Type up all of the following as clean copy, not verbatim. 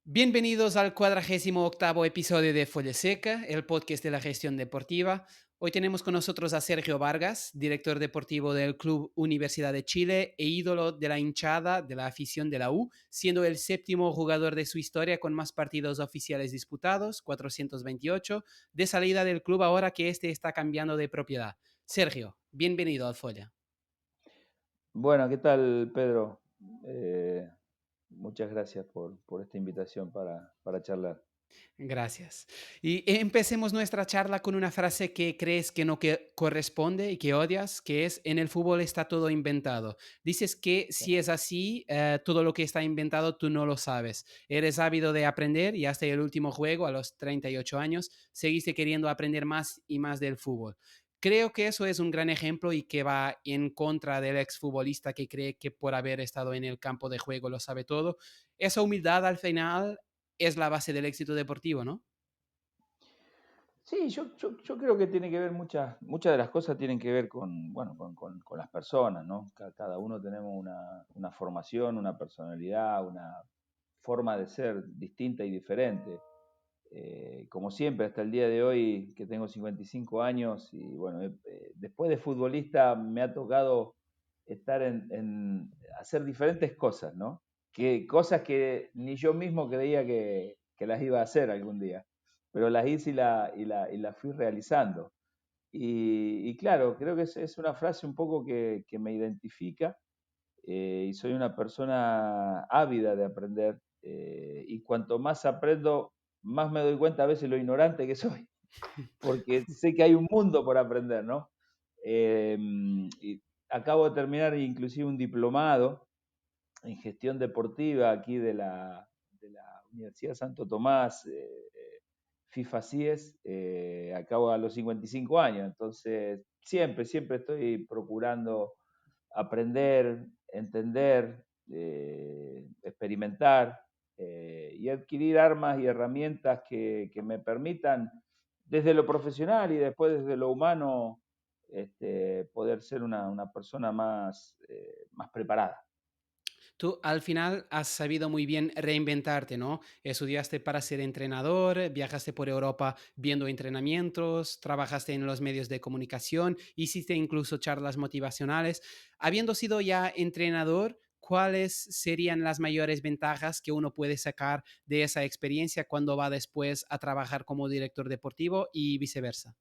Bienvenidos al 48º episodio de Folleseca, el podcast de la gestión deportiva. Hoy tenemos con nosotros a Sergio Vargas, director deportivo del Club Universidad de Chile e ídolo de la hinchada de la afición de la U, siendo el séptimo jugador de su historia con más partidos oficiales disputados, 428, de salida del club ahora que este está cambiando de propiedad. Sergio, bienvenido al Folla. Bueno, ¿qué tal, Pedro? Eh, Muchas gracias por esta invitación para charlar. Gracias. Y empecemos nuestra charla con una frase que crees que no que corresponde y que odias, que es: en el fútbol está todo inventado. Dices que Sí. si es así, todo lo que está inventado tú no lo sabes. Eres ávido de aprender y hasta el último juego, a los 38 años, seguiste queriendo aprender más y más del fútbol. Creo que eso es un gran ejemplo y que va en contra del exfutbolista que cree que por haber estado en el campo de juego lo sabe todo. Esa humildad al final es la base del éxito deportivo, ¿no? Sí, yo creo que tiene que ver, muchas de las cosas tienen que ver con, bueno, con las personas, ¿no? Cada uno tenemos una formación, una personalidad, una forma de ser distinta y diferente. Como siempre, hasta el día de hoy, que tengo 55 años, y bueno, después de futbolista me ha tocado estar en hacer diferentes cosas, ¿no? Cosas que ni yo mismo creía que las iba a hacer algún día, pero las hice y las fui realizando. Y claro, creo que es una frase un poco que me identifica, y soy una persona ávida de aprender, y cuanto más aprendo, más me doy cuenta a veces lo ignorante que soy, porque sé que hay un mundo por aprender, ¿no? Y acabo de terminar inclusive un diplomado en gestión deportiva aquí de la Universidad Santo Tomás, FIFA CIES, acabo a los 55 años, entonces siempre estoy procurando aprender, entender, experimentar, y adquirir armas y herramientas que me permitan, desde lo profesional y después desde lo humano, poder ser una persona más preparada. Tú al final has sabido muy bien reinventarte, ¿no? Estudiaste para ser entrenador, viajaste por Europa viendo entrenamientos, trabajaste en los medios de comunicación, hiciste incluso charlas motivacionales. Habiendo sido ya entrenador, ¿cuáles serían las mayores ventajas que uno puede sacar de esa experiencia cuando va después a trabajar como director deportivo y viceversa?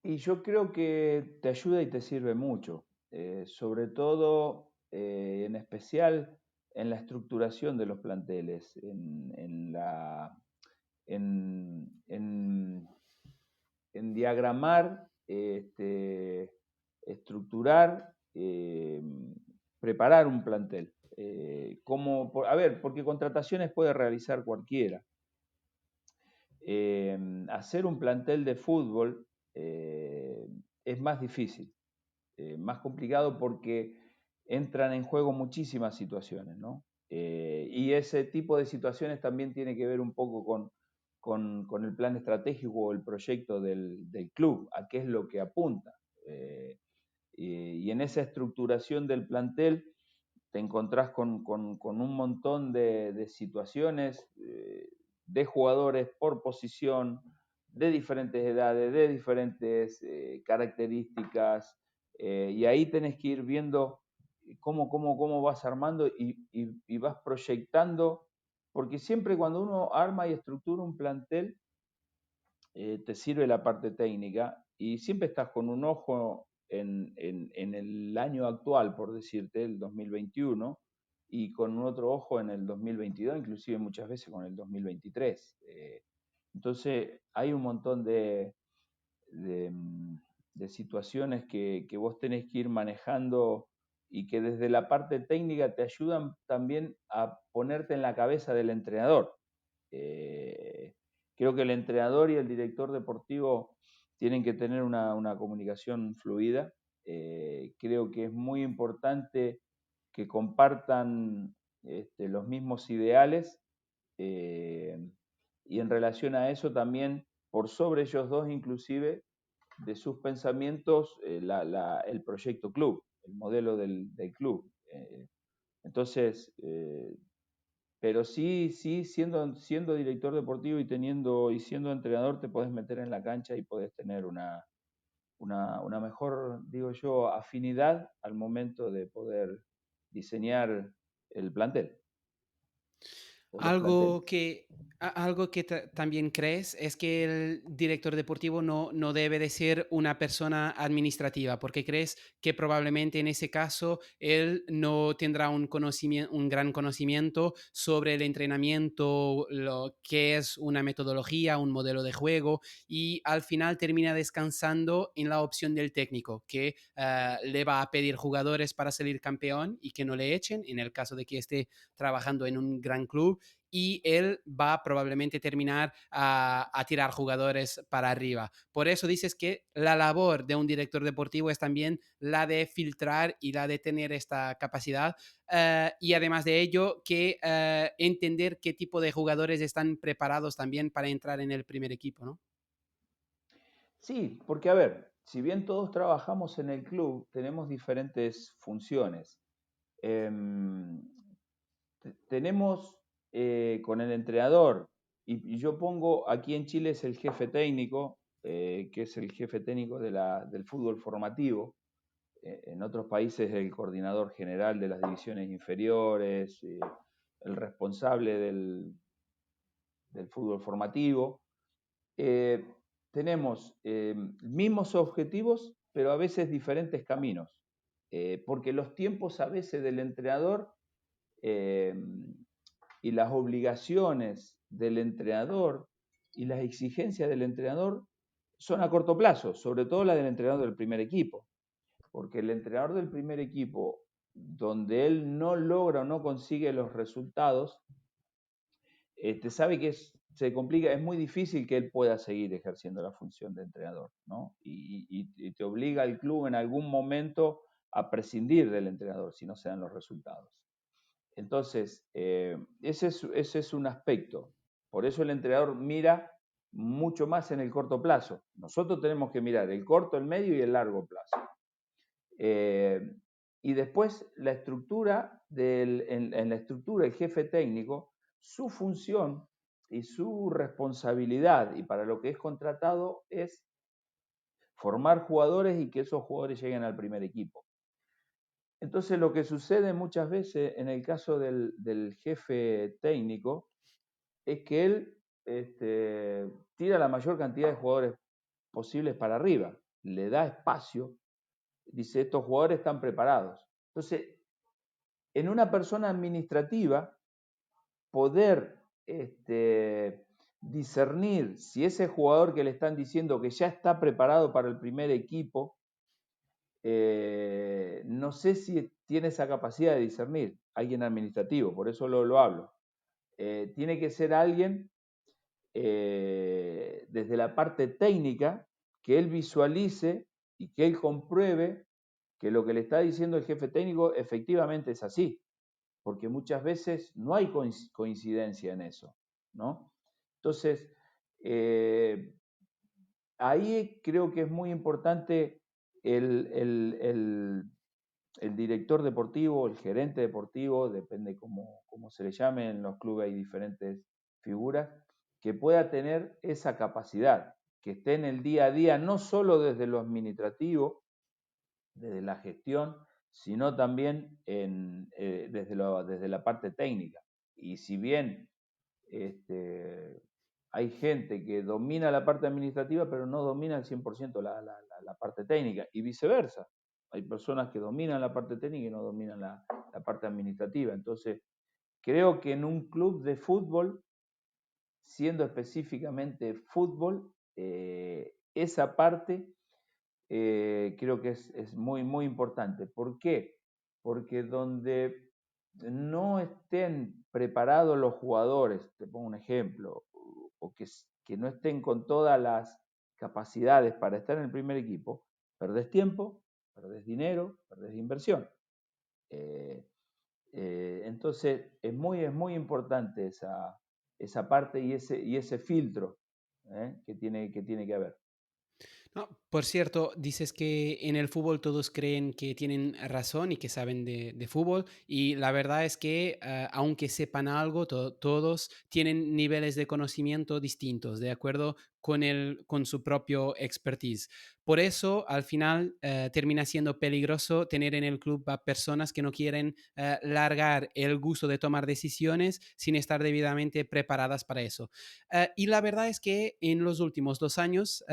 Y yo creo que te ayuda y te sirve mucho, sobre todo, en especial en la estructuración de los planteles, en en diagramar, estructurar, preparar un plantel. A ver, porque contrataciones puede realizar cualquiera. Hacer un plantel de fútbol, es más difícil, más complicado, porque entran en juego muchísimas situaciones, ¿no? Y ese tipo de situaciones también tiene que ver un poco con el plan estratégico o el proyecto del club, a qué es lo que apunta. Eh, y en esa estructuración del plantel te encontrás con un montón de situaciones, de jugadores por posición, de diferentes edades, de diferentes, características, y ahí tenés que ir viendo cómo vas armando y vas proyectando, porque siempre cuando uno arma y estructura un plantel, te sirve la parte técnica y siempre estás con un ojo en el año actual, por decirte, el 2021, y con otro ojo en el 2022, inclusive muchas veces con el 2023. Entonces hay un montón de, mm, de situaciones que vos tenés que ir manejando y que desde la parte técnica te ayudan también a ponerte en la cabeza del entrenador. Eh, Creo que el entrenador y el director deportivo tienen que tener una comunicación fluida. Creo que es muy importante que compartan, los mismos ideales, eh, y en relación a eso también, por sobre ellos dos inclusive, de sus pensamientos, el proyecto club, el modelo del club. Entonces, pero sí, sí, siendo director deportivo y siendo entrenador, te podés meter en la cancha y podés tener una mejor, digo yo, afinidad al momento de poder diseñar el plantel o los Algo planteles. que, algo que también crees es que el director deportivo no debe de ser una persona administrativa, porque crees que probablemente en ese caso él no tendrá un gran conocimiento sobre el entrenamiento, lo que es una metodología, un modelo de juego, y al final termina descansando en la opción del técnico, que le va a pedir jugadores para salir campeón y que no le echen, en el caso de que esté trabajando en un gran club, y él va probablemente terminar a tirar jugadores para arriba. Por eso dices que la labor de un director deportivo es también la de filtrar y la de tener esta capacidad, y además de ello que entender qué tipo de jugadores están preparados también para entrar en el primer equipo, ¿no? Sí, porque a ver, si bien todos trabajamos en el club, tenemos diferentes funciones. Em, tenemos con el entrenador, y yo pongo aquí en Chile es el jefe técnico, que es el jefe técnico del fútbol formativo. En otros países el coordinador general de las divisiones inferiores, el responsable del fútbol formativo. Eh, tenemos mismos objetivos, pero a veces diferentes caminos, porque los tiempos a veces del entrenador eh, y las obligaciones del entrenador y las exigencias del entrenador son a corto plazo, sobre todo la del entrenador del primer equipo, porque el entrenador del primer equipo, donde él no logra o no consigue los resultados, sabe que se complica, es muy difícil que él pueda seguir ejerciendo la función de entrenador, ¿no? Y te obliga al club en algún momento a prescindir del entrenador si no se dan los resultados. Entonces, ese es un aspecto. Por eso el entrenador mira mucho más en el corto plazo. Nosotros tenemos que mirar el corto, el medio y el largo plazo. Eh, y después la estructura, en la estructura, el jefe técnico, su función y su responsabilidad, y para lo que es contratado, es formar jugadores y que esos jugadores lleguen al primer equipo. Entonces lo que sucede muchas veces en el caso del jefe técnico es que él tira la mayor cantidad de jugadores posibles para arriba, le da espacio, dice, estos jugadores están preparados. Entonces, en una persona administrativa, poder discernir si ese jugador que le están diciendo que ya está preparado para el primer equipo, no sé si tiene esa capacidad de discernir, alguien administrativo, por eso lo hablo. Tiene que ser alguien desde la parte técnica que él visualice y que él compruebe que lo que le está diciendo el jefe técnico efectivamente es así, porque muchas veces no hay coincidencia en eso, ¿no? Entonces, eh, ahí creo que es muy importante el, el, el, el director deportivo, el gerente deportivo, depende cómo se le llame, en los clubes hay diferentes figuras, que pueda tener esa capacidad, que esté en el día a día, no solo desde lo administrativo, desde la gestión, sino también desde la parte técnica. Y si bien hay gente que domina la parte administrativa, pero no domina al 100% la parte técnica, y viceversa. Hay personas que dominan la parte técnica y no dominan la parte administrativa. Entonces, creo que en un club de fútbol, siendo específicamente fútbol, esa parte creo que es muy, muy importante. ¿Por qué? Porque donde no estén preparados los jugadores, te pongo un ejemplo, o que no estén con todas las capacidades para estar en el primer equipo, perdés tiempo, perdés dinero, perdés inversión. Eh, entonces es muy importante esa parte y ese filtro que tiene que haber. Ah, por cierto, dices que en el fútbol todos creen que tienen razón y que saben de fútbol, y la verdad es que aunque sepan algo, todos tienen niveles de conocimiento distintos, de acuerdo con su propio expertise. Por eso, al final, termina siendo peligroso tener en el club a personas que no quieren largar el gusto de tomar decisiones sin estar debidamente preparadas para eso. Y la verdad es que en los últimos 2 años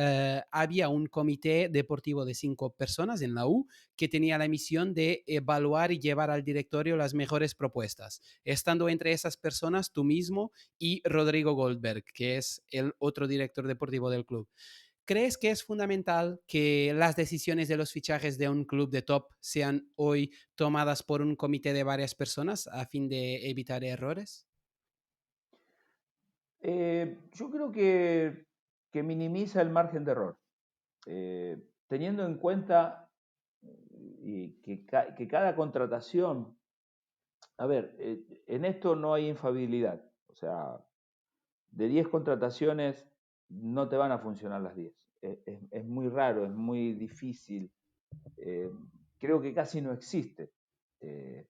había un comité deportivo de 5 personas en la U que tenía la misión de evaluar y llevar al directorio las mejores propuestas, estando entre esas personas tú mismo y Rodrigo Goldberg, que es el otro director deportivo del club. ¿Crees que es fundamental que las decisiones de los fichajes de un club de top sean hoy tomadas por un comité de varias personas a fin de evitar errores? Yo creo que minimiza el margen de error. Teniendo en cuenta que cada contratación, a ver, en esto no hay infabilidad. O sea, de 10 contrataciones no te van a funcionar las 10. Es muy raro, es muy difícil. eh, Creo que casi no existe. Eh,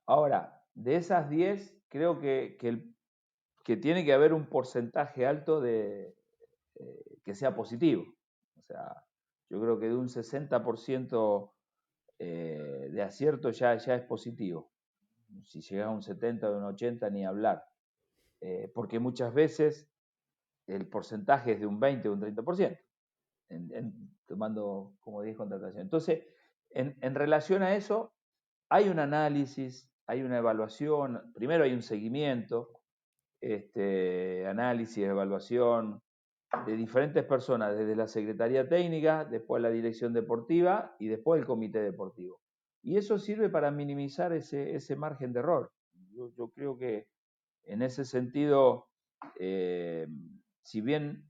Ahora, de esas 10 creo que tiene que haber un porcentaje alto de que sea positivo. O sea, yo creo que de un 60% de acierto ya es positivo. Si llega a un 70 o un 80, ni hablar. Porque muchas veces el porcentaje es de un 20 o un 30%, tomando como 10 contrataciones. Entonces, en relación a eso, hay un análisis, hay una evaluación, primero hay un seguimiento, análisis, evaluación de diferentes personas, desde la Secretaría Técnica, después la Dirección Deportiva y después el Comité Deportivo. Y eso sirve para minimizar ese margen de error. Yo creo que en ese sentido, eh, si bien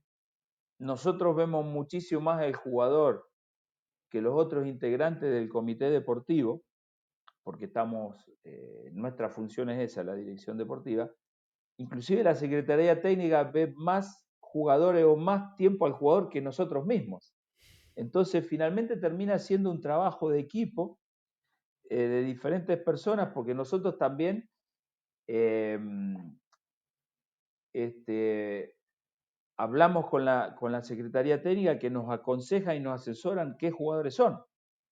nosotros vemos muchísimo más el jugador que los otros integrantes del comité deportivo, porque nuestra función es esa, la dirección deportiva, inclusive la Secretaría Técnica ve más jugadores o más tiempo al jugador que nosotros mismos. Entonces, finalmente termina siendo un trabajo de equipo de diferentes personas, porque nosotros también eh, este, hablamos con la Secretaría Técnica que nos aconseja y nos asesoran qué jugadores son.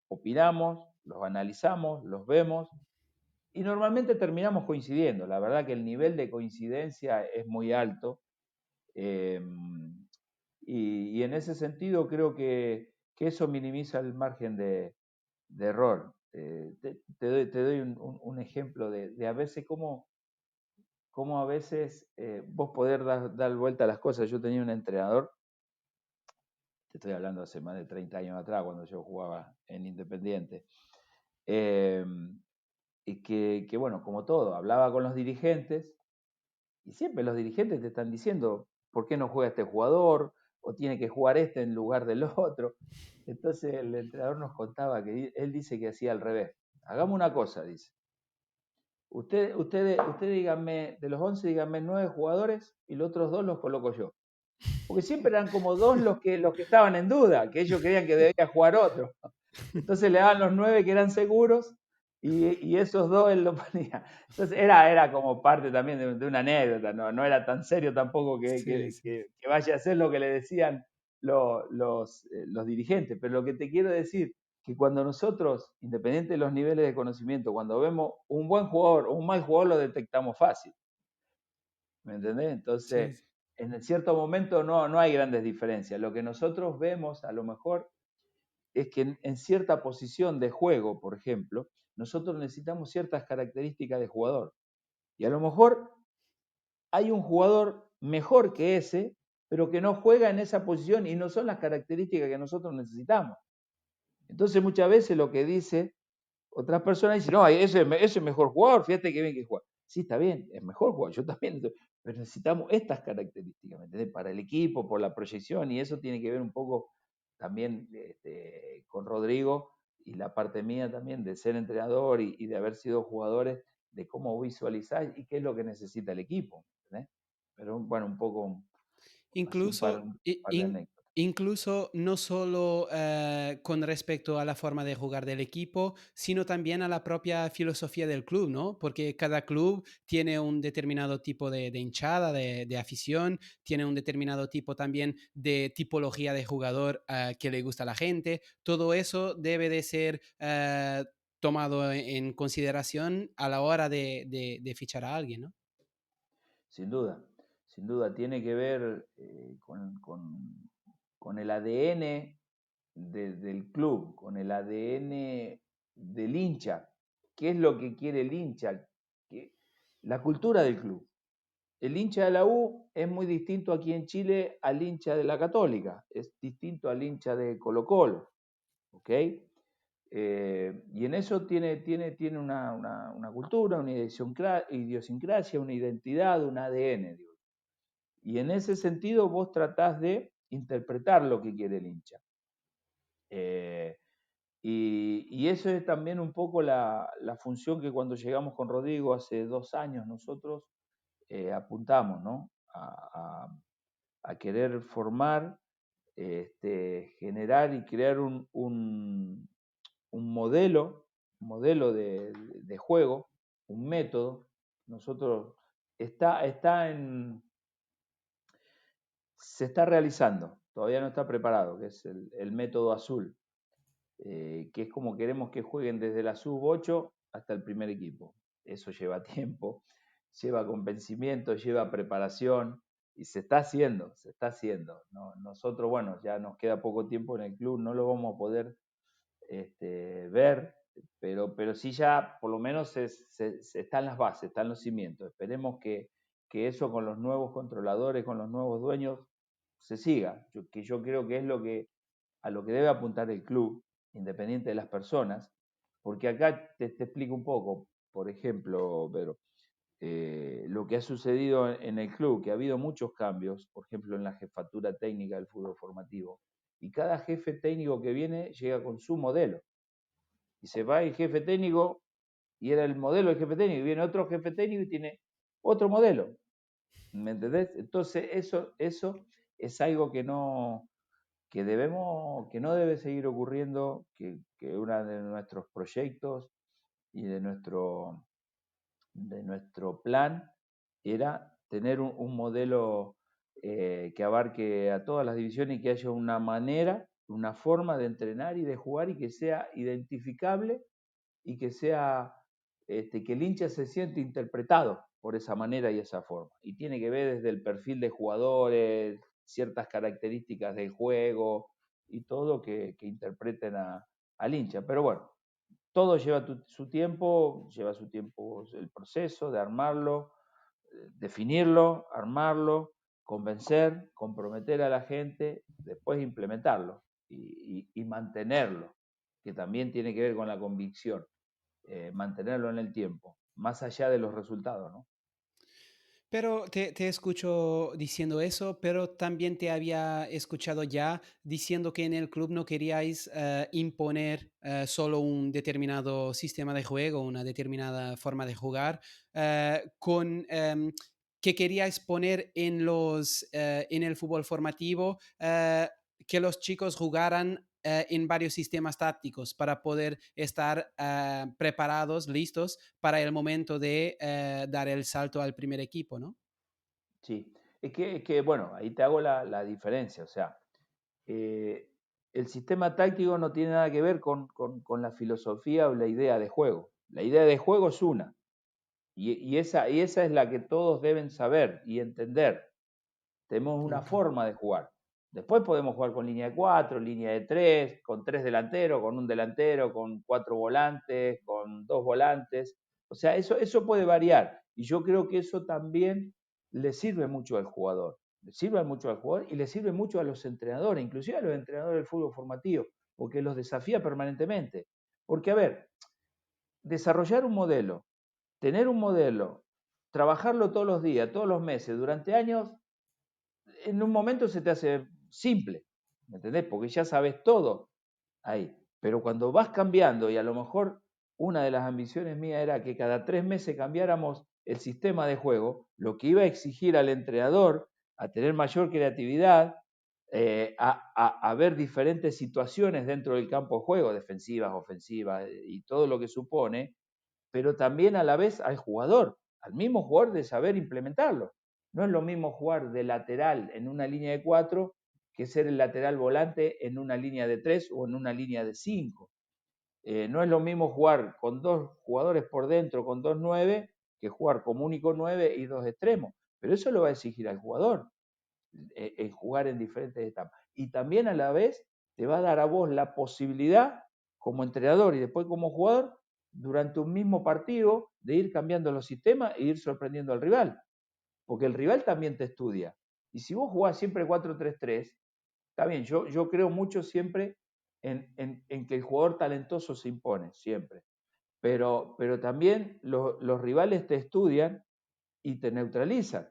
Opinamos, los analizamos, los vemos y normalmente terminamos coincidiendo. La verdad que el nivel de coincidencia es muy alto. eh, y en ese sentido creo que eso minimiza el margen de error. Te doy un ejemplo de a veces cómo a veces vos poder dar vuelta a las cosas. Yo tenía un entrenador, te estoy hablando hace más de 30 años atrás, cuando yo jugaba en Independiente, eh, y que, bueno, como todo, hablaba con los dirigentes y siempre los dirigentes te están diciendo, ¿por qué no juega este jugador? O tiene que jugar este en lugar del otro. Entonces el entrenador nos contaba que él dice que hacía al revés. Hagamos una cosa, dice. Usted díganme, de los 11 díganme 9 jugadores y los otros dos los coloco yo. Porque siempre eran como dos los que estaban en duda, que ellos creían que debía jugar otro. Entonces le daban los 9 que eran seguros y esos dos él lo ponía. Entonces era como parte también de una anécdota, no era tan serio tampoco que, Sí, que- sí. que- que vaya a ser lo que le decían los dirigentes. Pero lo que te quiero decir, que cuando nosotros, independiente de los niveles de conocimiento, cuando vemos un buen jugador o un mal jugador, lo detectamos fácil. ¿Me entendés? Sí, Entonces, sí. en cierto momento no hay grandes diferencias. Lo que nosotros vemos a lo mejor es que en cierta posición de juego, por ejemplo, nosotros necesitamos ciertas características de jugador. Y a lo mejor hay un jugador mejor que ese, pero que no juega en esa posición y no son las características que nosotros necesitamos. Entonces muchas veces lo que dice otras personas dicen, no, ese es mejor jugador, fíjate que bien que juega. Sí, está bien, es mejor jugador, yo también, pero necesitamos estas características, ¿me entendés? Para el equipo, por la proyección, y eso tiene que ver un poco también con Rodrigo y la parte mía también de ser entrenador y de haber sido jugadores, de cómo visualizar y qué es lo que necesita el equipo, ¿entendés? Pero bueno, un poco así un par, Incluso, un par de anécdotas. Incluso no solo con respecto a la forma de jugar del equipo, sino también a la propia filosofía del club, ¿no? Porque cada club tiene un determinado tipo de hinchada, de afición, tiene un determinado tipo también de tipología de jugador que le gusta a la gente. Todo eso debe de ser tomado en consideración a la hora de fichar a alguien, ¿no? Sin duda, sin duda, tiene que ver con el ADN del club, con el ADN del hincha. ¿Qué es lo que quiere el hincha? ¿Qué- La cultura del club. El hincha de la U es muy distinto aquí en Chile al hincha de la Católica, es distinto al hincha de Colo Colo, ¿ok? Y en eso tiene una cultura, una idiosincrasia, una identidad, un ADN. Digo. Y en ese sentido vos tratás de interpretar lo que quiere el hincha. Eh, y eso es también un poco la función que cuando llegamos con Rodrigo hace 2 años nosotros apuntamos, ¿no? A querer formar, generar y crear un modelo de juego, un método. Nosotros está se está realizando, todavía no está preparado, que es el método azul, que es como queremos que jueguen desde la sub-8 hasta el primer equipo. Eso lleva tiempo, lleva convencimiento, lleva preparación y se está haciendo, se está haciendo. ¿No? Nosotros, bueno, ya nos queda poco tiempo en el club, no lo vamos a poder ver, pero sí ya por lo menos están las bases, están los cimientos. Esperemos que eso con los nuevos controladores, con los nuevos dueños, se siga, que yo creo que es a lo que debe apuntar el club, independiente de las personas, porque acá te explico un poco, por ejemplo, Pedro, lo que ha sucedido en el club, que ha habido muchos cambios, por ejemplo, en la jefatura técnica del fútbol formativo, y cada jefe técnico que viene llega con su modelo, y se va el jefe técnico, y era el modelo del jefe técnico, y viene otro jefe técnico y tiene otro modelo, ¿me entendés? Entonces, eso es algo que no debe seguir ocurriendo, que uno de nuestros proyectos y de nuestro plan era tener un modelo que abarque a todas las divisiones y que haya una manera, una forma de entrenar y de jugar y que sea identificable y que sea que el hincha se siente interpretado por esa manera y esa forma. Y tiene que ver desde el perfil de jugadores, ciertas características del juego y todo que interpreten al hincha. Pero bueno, todo lleva su tiempo el proceso de armarlo, definirlo, armarlo, convencer, comprometer a la gente, después implementarlo y mantenerlo, que también tiene que ver con la convicción, mantenerlo en el tiempo, más allá de los resultados, ¿no? Pero te escucho diciendo eso, pero también te había escuchado ya diciendo que en el club no queríais imponer solo un determinado sistema de juego, una determinada forma de jugar, que queríais poner en el fútbol formativo, que los chicos jugaran en varios sistemas tácticos para poder estar preparados, listos para el momento de dar el salto al primer equipo, ¿no? Sí, es que bueno, ahí te hago la diferencia, o sea, eh, el sistema táctico no tiene nada que ver con la filosofía o la idea de juego. La idea de juego es una, y esa es la que todos deben saber y entender. Tenemos una Ok. forma de jugar. Después podemos jugar con línea de 4, línea de 3, con 3 delanteros, con un delantero, con 4 volantes, con 2 volantes. O sea, eso puede variar. Y yo creo que eso también le sirve mucho al jugador. Le sirve mucho al jugador y le sirve mucho a los entrenadores, inclusive a los entrenadores del fútbol formativo, porque los desafía permanentemente. Porque, a ver, desarrollar un modelo, tener un modelo, trabajarlo todos los días, todos los meses, durante años, en un momento se te hace simple, ¿me entendés? Porque ya sabes todo ahí. Pero cuando vas cambiando, y a lo mejor una de las ambiciones mías era que cada 3 meses cambiáramos el sistema de juego, lo que iba a exigir al entrenador a tener mayor creatividad, a ver diferentes situaciones dentro del campo de juego, defensivas, ofensivas y todo lo que supone, pero también a la vez al jugador, al mismo jugador de saber implementarlo. No es lo mismo jugar de lateral en una línea de 4 que ser el lateral volante en una línea de 3 o en una línea de 5. No es lo mismo jugar con dos jugadores por dentro, con dos 9, que jugar como único 9 y dos extremos. Pero eso lo va a exigir al jugador, el jugar en diferentes etapas. Y también a la vez te va a dar a vos la posibilidad, como entrenador y después como jugador, durante un mismo partido, de ir cambiando los sistemas e ir sorprendiendo al rival. Porque el rival también te estudia. Y si vos jugás siempre 4-3-3, está bien, yo creo mucho siempre en que el jugador talentoso se impone, siempre. Pero también los rivales te estudian y te neutralizan.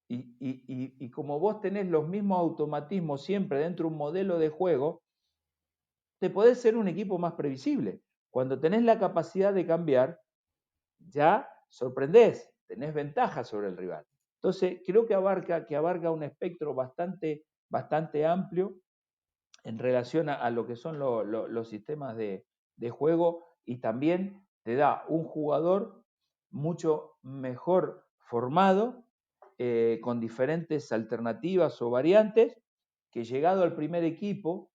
Y como vos tenés los mismos automatismos siempre dentro de un modelo de juego, te podés ser un equipo más previsible. Cuando tenés la capacidad de cambiar, ya sorprendés, tenés ventaja sobre el rival. Entonces, creo que abarca un espectro bastante amplio en relación a lo que son los sistemas de juego, y también te da un jugador mucho mejor formado, con diferentes alternativas o variantes, que llegado al primer equipo,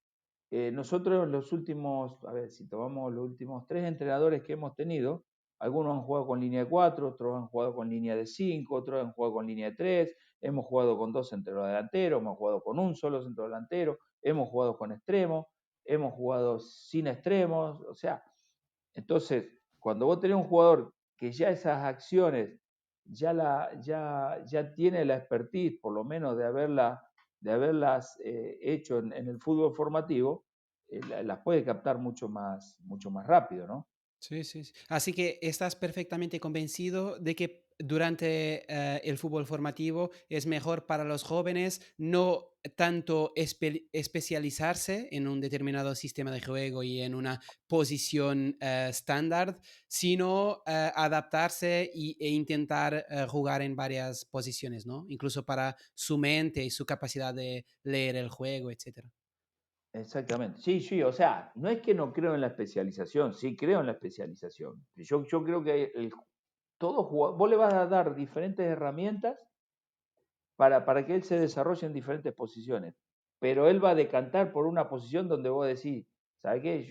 nosotros los últimos, a ver, si tomamos los últimos 3 entrenadores que hemos tenido, algunos han jugado con línea de 4, otros han jugado con línea de 5, otros han jugado con línea de 3, hemos jugado con 2 centrodelanteros, hemos jugado con un solo centrodelantero, hemos jugado con extremos, hemos jugado sin extremos, o sea, entonces, cuando vos tenés un jugador que ya esas acciones ya tiene la expertise, por lo menos de haberlas hecho en el fútbol formativo, las puede captar mucho más rápido, ¿no? Sí, sí, sí. Así que estás perfectamente convencido de que durante el fútbol formativo es mejor para los jóvenes no tanto especializarse en un determinado sistema de juego y en una posición estándar, sino adaptarse e intentar jugar en varias posiciones, ¿no? Incluso para su mente y su capacidad de leer el juego, etcétera. Exactamente. Sí, sí, o sea, no es que no creo en la especialización, sí creo en la especialización. Yo creo que todo jugador, vos le vas a dar diferentes herramientas para que él se desarrolle en diferentes posiciones. Pero él va a decantar por una posición donde vos decís, ¿sabes qué?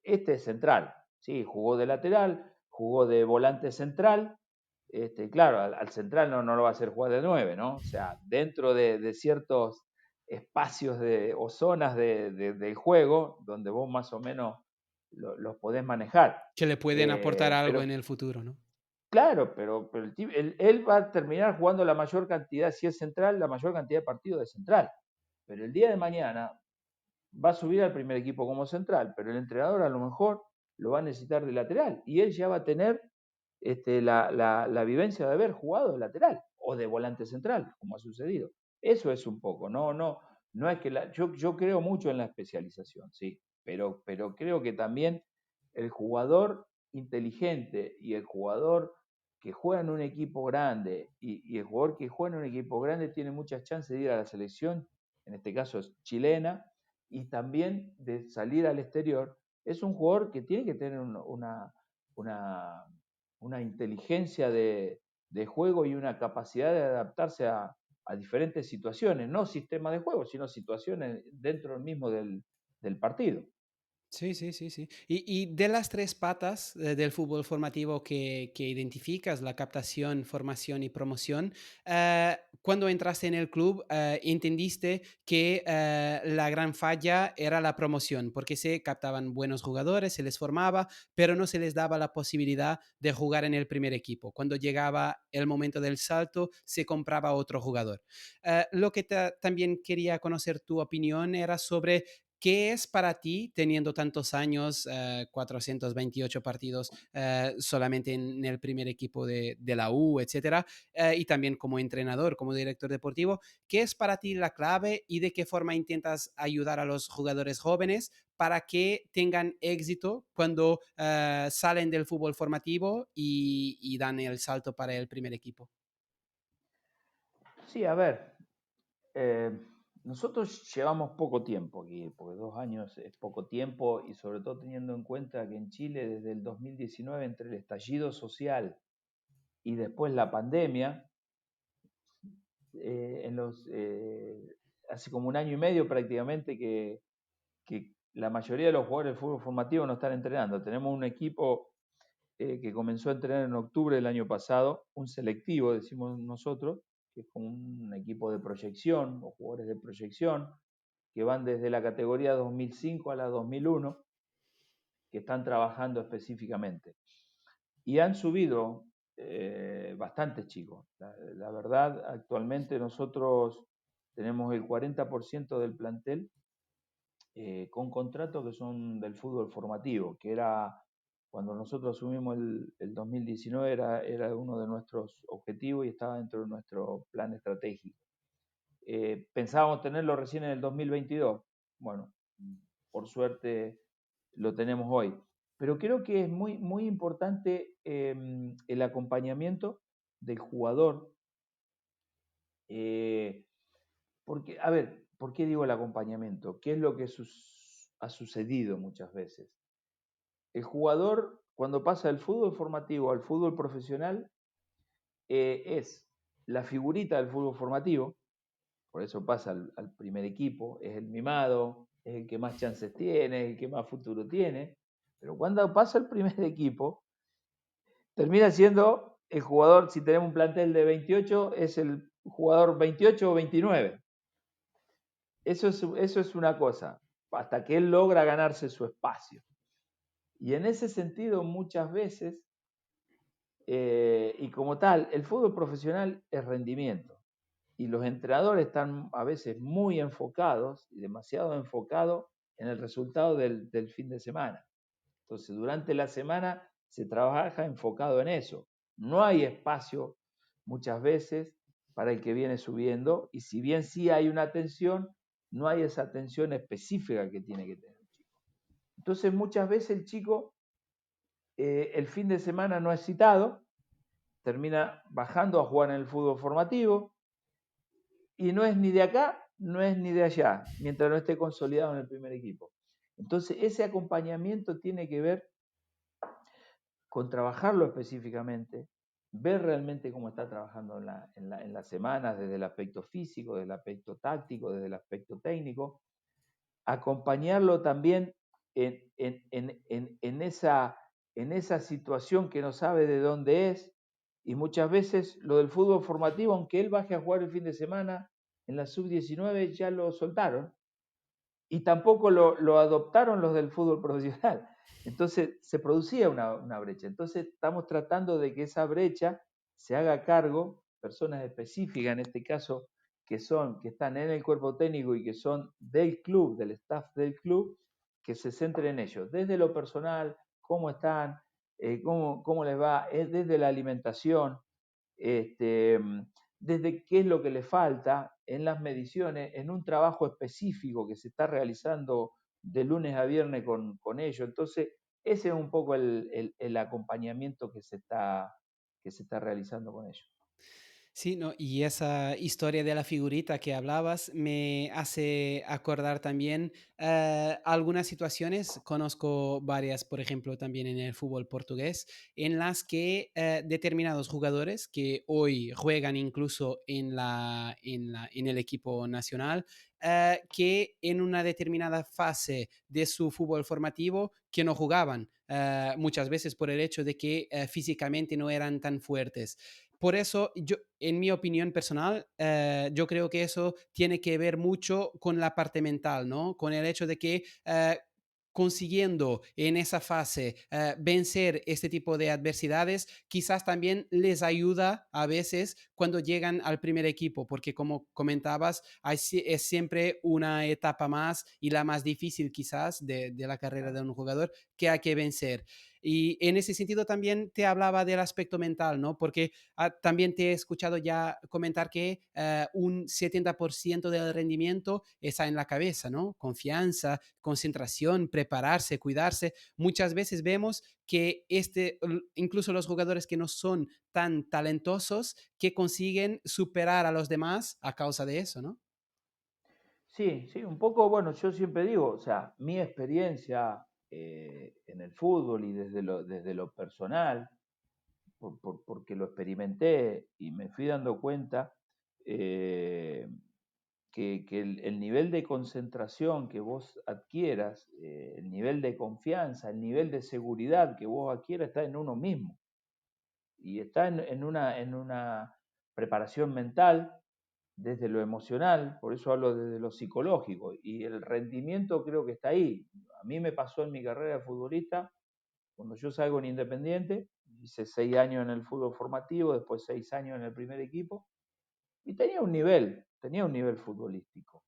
Este es central, ¿sí? Jugó de lateral, jugó de volante central. Claro, al central no lo va a hacer jugar de 9, ¿no? O sea, dentro de ciertos espacios o zonas del juego donde vos más o menos los podés manejar. Que le pueden aportar algo Pero en el futuro, ¿no? claro, pero él va a terminar jugando la mayor cantidad, si es central, la mayor cantidad de partidos de central. Pero el día de mañana va a subir al primer equipo como central, pero el entrenador a lo mejor lo va a necesitar de lateral y él ya va a tener la vivencia de haber jugado de lateral o de volante central, como ha sucedido. Eso es un poco, no es que yo creo mucho en la especialización, sí, pero creo que también el jugador inteligente y el jugador que juega en un equipo grande y el jugador que juega en un equipo grande tiene muchas chances de ir a la selección, en este caso es chilena, y también de salir al exterior. Es un jugador que tiene que tener una, una inteligencia de juego y una capacidad de adaptarse a diferentes situaciones, no sistemas de juego, sino situaciones dentro mismo del partido. Sí, sí, sí, sí. Y de las tres patas del fútbol formativo que identificas, la captación, formación y promoción, cuando entraste en el club, entendiste que la gran falla era la promoción, porque se captaban buenos jugadores, se les formaba, pero no se les daba la posibilidad de jugar en el primer equipo. Cuando llegaba el momento del salto, se compraba otro jugador. Lo que también quería conocer tu opinión era sobre ¿qué es para ti, teniendo tantos años, 428 partidos solamente en el primer equipo de la U, etcétera, y también como entrenador, como director deportivo, qué es para ti la clave y de qué forma intentas ayudar a los jugadores jóvenes para que tengan éxito cuando salen del fútbol formativo y dan el salto para el primer equipo? Sí, a ver, eh, nosotros llevamos poco tiempo aquí, porque 2 años es poco tiempo y sobre todo teniendo en cuenta que en Chile desde el 2019, entre el estallido social y después la pandemia, en hace como un año y medio prácticamente que la mayoría de los jugadores de fútbol formativo no están entrenando. Tenemos un equipo que comenzó a entrenar en octubre del año pasado, un selectivo, decimos nosotros, que es como un equipo de proyección o jugadores de proyección, que van desde la categoría 2005 a la 2001, que están trabajando específicamente. Y han subido bastantes chicos. La verdad, actualmente nosotros tenemos el 40% del plantel con contratos que son del fútbol formativo, que era cuando nosotros asumimos el 2019, era uno de nuestros objetivos y estaba dentro de nuestro plan estratégico. Pensábamos tenerlo recién en el 2022. Bueno, por suerte lo tenemos hoy. Pero creo que es muy, muy importante el acompañamiento del jugador. eh, Porque, a ver, ¿por qué digo el acompañamiento? ¿Qué es lo que ha sucedido muchas veces? El jugador, cuando pasa del fútbol formativo al fútbol profesional, es la figurita del fútbol formativo, por eso pasa al primer equipo, es el mimado, es el que más chances tiene, es el que más futuro tiene, pero cuando pasa al primer equipo, termina siendo el jugador, si tenemos un plantel de 28, es el jugador 28 o 29. Eso es una cosa, hasta que él logra ganarse su espacio. Y en ese sentido, muchas veces, y como tal, el fútbol profesional es rendimiento. Y los entrenadores están a veces muy enfocados y demasiado enfocados en el resultado del fin de semana. Entonces, durante la semana se trabaja enfocado en eso. No hay espacio muchas veces para el que viene subiendo y si bien sí hay una atención, no hay esa atención específica que tiene que tener el chico. Entonces, muchas veces el chico el fin de semana no es citado, termina bajando a jugar en el fútbol formativo y no es ni de acá, no es ni de allá, mientras no esté consolidado en el primer equipo. Entonces, ese acompañamiento tiene que ver con trabajarlo específicamente, ver realmente cómo está trabajando en las semanas, desde el aspecto físico, desde el aspecto táctico, desde el aspecto técnico, acompañarlo también en esa situación que no sabe de dónde es, y muchas veces lo del fútbol formativo, aunque él baje a jugar el fin de semana, en la sub-19 ya lo soltaron, y tampoco lo adoptaron los del fútbol profesional. Entonces se producía una brecha. Entonces estamos tratando de que esa brecha se haga cargo, personas específicas en este caso, que están en el cuerpo técnico y que son del club, del staff del club, que se centren en ellos, desde lo personal, cómo están, cómo les va, desde la alimentación, este, desde qué es lo que le falta en las mediciones, en un trabajo específico que se está realizando de lunes a viernes con ellos. Entonces, ese es un poco el acompañamiento que se está realizando con ellos. Sí, no, y esa historia de la figurita que hablabas me hace acordar también algunas situaciones, conozco varias, por ejemplo, también en el fútbol portugués, en las que determinados jugadores que hoy juegan incluso en el equipo nacional, que en una determinada fase de su fútbol formativo que no jugaban, muchas veces por el hecho de que físicamente no eran tan fuertes. Por eso, yo, en mi opinión personal, yo creo que eso tiene que ver mucho con la parte mental, ¿no? Con el hecho de que consiguiendo en esa fase vencer este tipo de adversidades, quizás también les ayuda a veces cuando llegan al primer equipo, porque como comentabas, es siempre una etapa más y la más difícil quizás de la carrera de Claro. un jugador que hay que vencer. Y en ese sentido también te hablaba del aspecto mental, ¿no? Porque también te he escuchado ya comentar que un 70% del rendimiento está en la cabeza, ¿no? Confianza, concentración, prepararse, cuidarse. Muchas veces vemos que incluso los jugadores que no son tan talentosos, que consiguen superar a los demás a causa de eso, ¿no? Sí, sí, un poco, bueno, yo siempre digo, o sea, mi experiencia en el fútbol y desde lo personal, porque lo experimenté y me fui dando cuenta eh, que el nivel de concentración que vos adquieras, el nivel de confianza, el nivel de seguridad que vos adquieras está en uno mismo y está en una preparación mental desde lo emocional, por eso hablo desde lo psicológico, y el rendimiento creo que está ahí. A mí me pasó en mi carrera de futbolista, cuando yo salgo en Independiente, hice 6 años en el fútbol formativo, después 6 años en el primer equipo, y tenía un nivel futbolístico.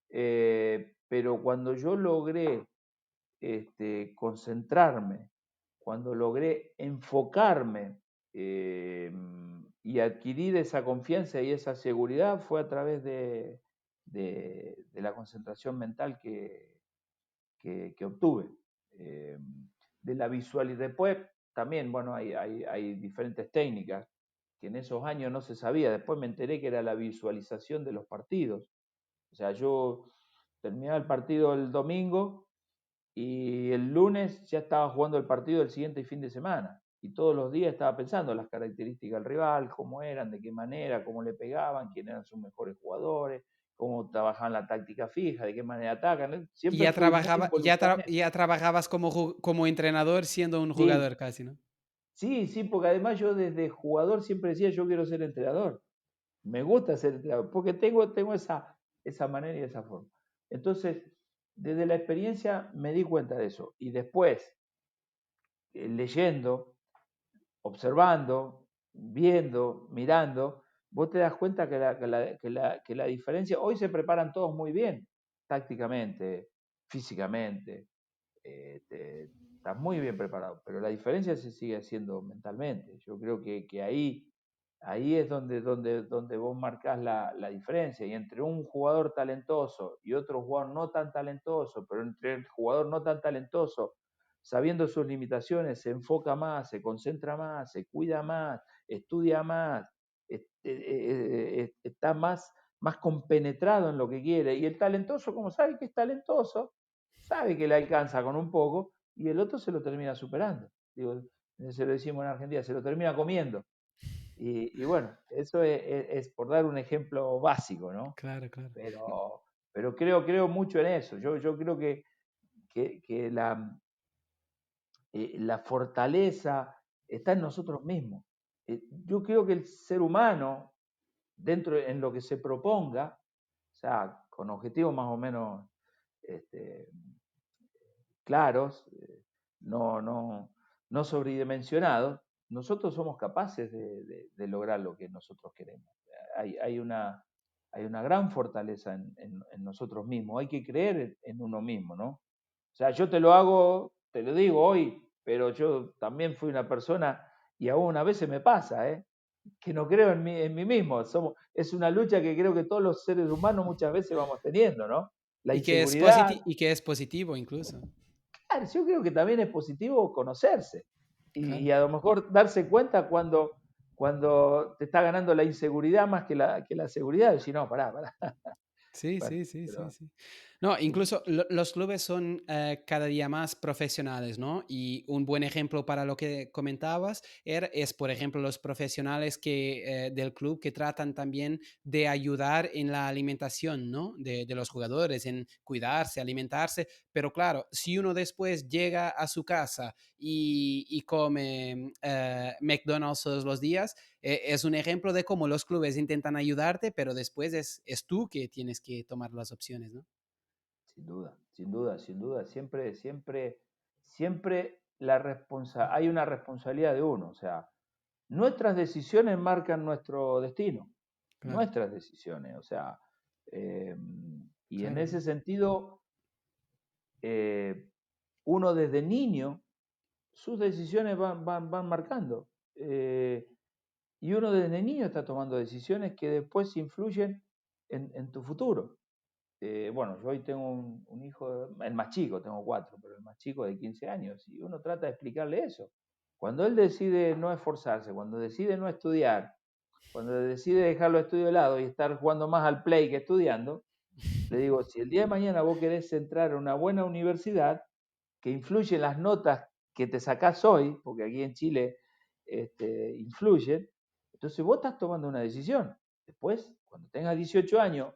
Pero cuando yo logré concentrarme, cuando logré enfocarme y adquirir esa confianza y esa seguridad, fue a través de la concentración mental que obtuve. Eh, de la visual y después también, bueno, hay diferentes técnicas que en esos años no se sabía. Después me enteré que era la visualización de los partidos. O sea, yo terminaba el partido el domingo y el lunes ya estaba jugando el partido del siguiente fin de semana. Y todos los días estaba pensando las características del rival, cómo eran, de qué manera, cómo le pegaban, quién eran sus mejores jugadores, cómo trabajaban la táctica fija, de qué manera atacan. Y Siempre fui muy involucrado en eso. ya trabajabas como, como entrenador siendo un Sí, jugador casi, ¿no? sí, sí, porque además yo desde jugador siempre decía yo quiero ser entrenador. Me gusta ser entrenador, porque tengo esa manera y esa forma. Entonces, desde la experiencia me di cuenta de eso. Y después, leyendo, observando, viendo, mirando, vos te das cuenta que la diferencia, hoy se preparan todos muy bien, tácticamente, físicamente, estás muy bien preparado, pero la diferencia se sigue haciendo mentalmente. Yo creo que ahí es donde vos marcás la diferencia. Y entre un jugador talentoso y otro jugador no tan talentoso, pero entre el jugador no tan talentoso, sabiendo sus limitaciones, se enfoca más, se concentra más, se cuida más, estudia más, está más compenetrado en lo que quiere. Y el talentoso, como sabe que es talentoso, sabe que le alcanza con un poco y el otro se lo termina superando. Digo, se lo decimos en Argentina, se lo termina comiendo. Y bueno, eso es por dar un ejemplo básico, ¿no? Claro, claro. Pero creo mucho en eso. Yo creo que la fortaleza está en nosotros mismos. Yo creo que el ser humano, dentro en lo que se proponga, o sea, con objetivos más o menos este, claros, no sobredimensionados, nosotros somos capaces de lograr lo que nosotros queremos. Hay, hay, una, hay una gran fortaleza en nosotros mismos, hay que creer en uno mismo, ¿no? O sea, yo te lo hago, te lo digo hoy, pero yo también fui una persona y aún a veces me pasa, ¿eh? Que no creo en mí mismo. Es una lucha que creo que todos los seres humanos muchas veces vamos teniendo, ¿no? La inseguridad, Y que es positivo incluso. claro, yo creo que también es positivo conocerse Claro. y a lo mejor darse cuenta cuando te está ganando la inseguridad más que la seguridad, decir, no, pará. Sí, Bueno, sí, sí, sí, pero sí. No, sí, sí, incluso los clubes son cada día más profesionales, ¿no? Y un buen ejemplo para lo que comentabas es, por ejemplo, los profesionales del club que tratan también de ayudar en la alimentación, ¿no? De los jugadores, en cuidarse, alimentarse. Pero claro, si uno después llega a su casa y come McDonald's todos los días, es un ejemplo de cómo los clubes intentan ayudarte, pero después es tú que tienes que tomar las opciones, ¿no? sin duda, sin duda, sin duda. Siempre hay una responsabilidad de uno. O sea, nuestras decisiones marcan nuestro destino, Claro, nuestras decisiones. O sea, eh, y en claro, ese claro. sentido, eh, uno desde niño, sus decisiones van marcando. Y uno desde niño está tomando decisiones que después influyen en tu futuro. Bueno, yo hoy tengo un hijo, el más chico, tengo cuatro, pero el más chico de 15 años, y uno trata de explicarle eso. Cuando él decide no esforzarse, cuando decide no estudiar, cuando decide dejar los estudios de lado y estar jugando más al play que estudiando, Le digo, si el día de mañana vos querés entrar a una buena universidad, que influyen las notas que te sacás hoy, porque aquí en Chile influyen, entonces vos estás tomando una decisión. Después, cuando tengas 18 años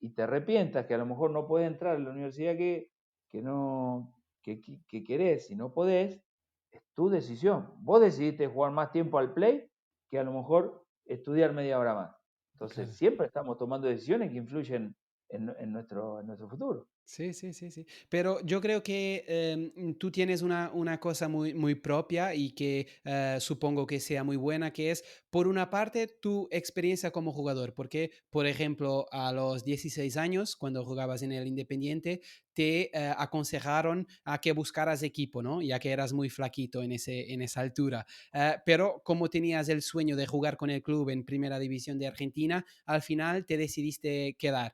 y te arrepientas que a lo mejor no puedes entrar a la universidad que no, que querés y no podés, es tu decisión. Vos decidiste jugar más tiempo al play que a lo mejor estudiar media hora más. Entonces, Claro. siempre estamos tomando decisiones que influyen en nuestro futuro. Sí, sí, sí, sí. Pero yo creo que tú tienes una cosa muy, muy propia y que supongo que sea muy buena, que es, por una parte, tu experiencia como jugador. Porque, por ejemplo, a los 16 años, cuando jugabas en el Independiente, te aconsejaron a que buscaras equipo, ¿no? Ya que eras muy flaquito en esa altura. Pero como tenías el sueño de jugar con el club en Primera División de Argentina, al final te decidiste quedar.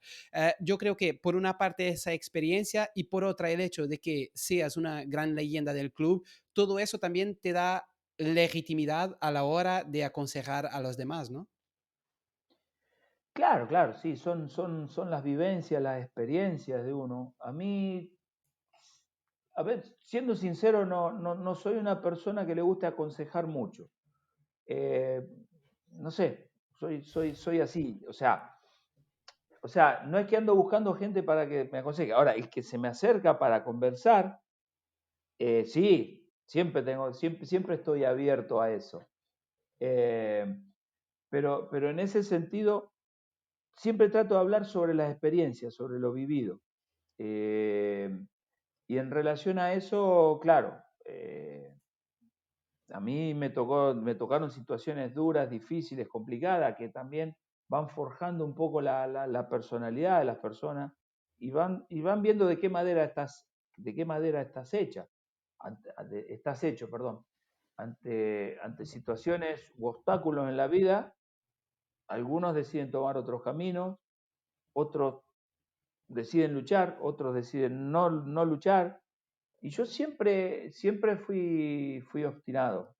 Yo creo que por una parte esa experiencia y por otra el hecho de que seas una gran leyenda del club, todo eso también te da legitimidad a la hora de aconsejar a los demás, ¿no? Claro, claro, sí, son las vivencias, las experiencias de uno. A mí, a ver, siendo sincero, no soy una persona que le guste aconsejar mucho. Eh, no sé, soy así. O sea, no es que ando buscando gente para que me aconseje. Ahora, el que se me acerca para conversar, sí, siempre estoy abierto a eso. Eh, pero en ese sentido, siempre trato de hablar sobre las experiencias, sobre lo vivido. Eh, y en relación a eso, claro, a mí me tocaron situaciones duras, difíciles, complicadas, que también van forjando un poco la personalidad de las personas y van viendo de qué madera estás hecha, estás hecho, perdón, ante situaciones u obstáculos en la vida. Algunos deciden tomar otros caminos, otros deciden luchar, otros deciden no luchar. Y yo siempre fui obstinado.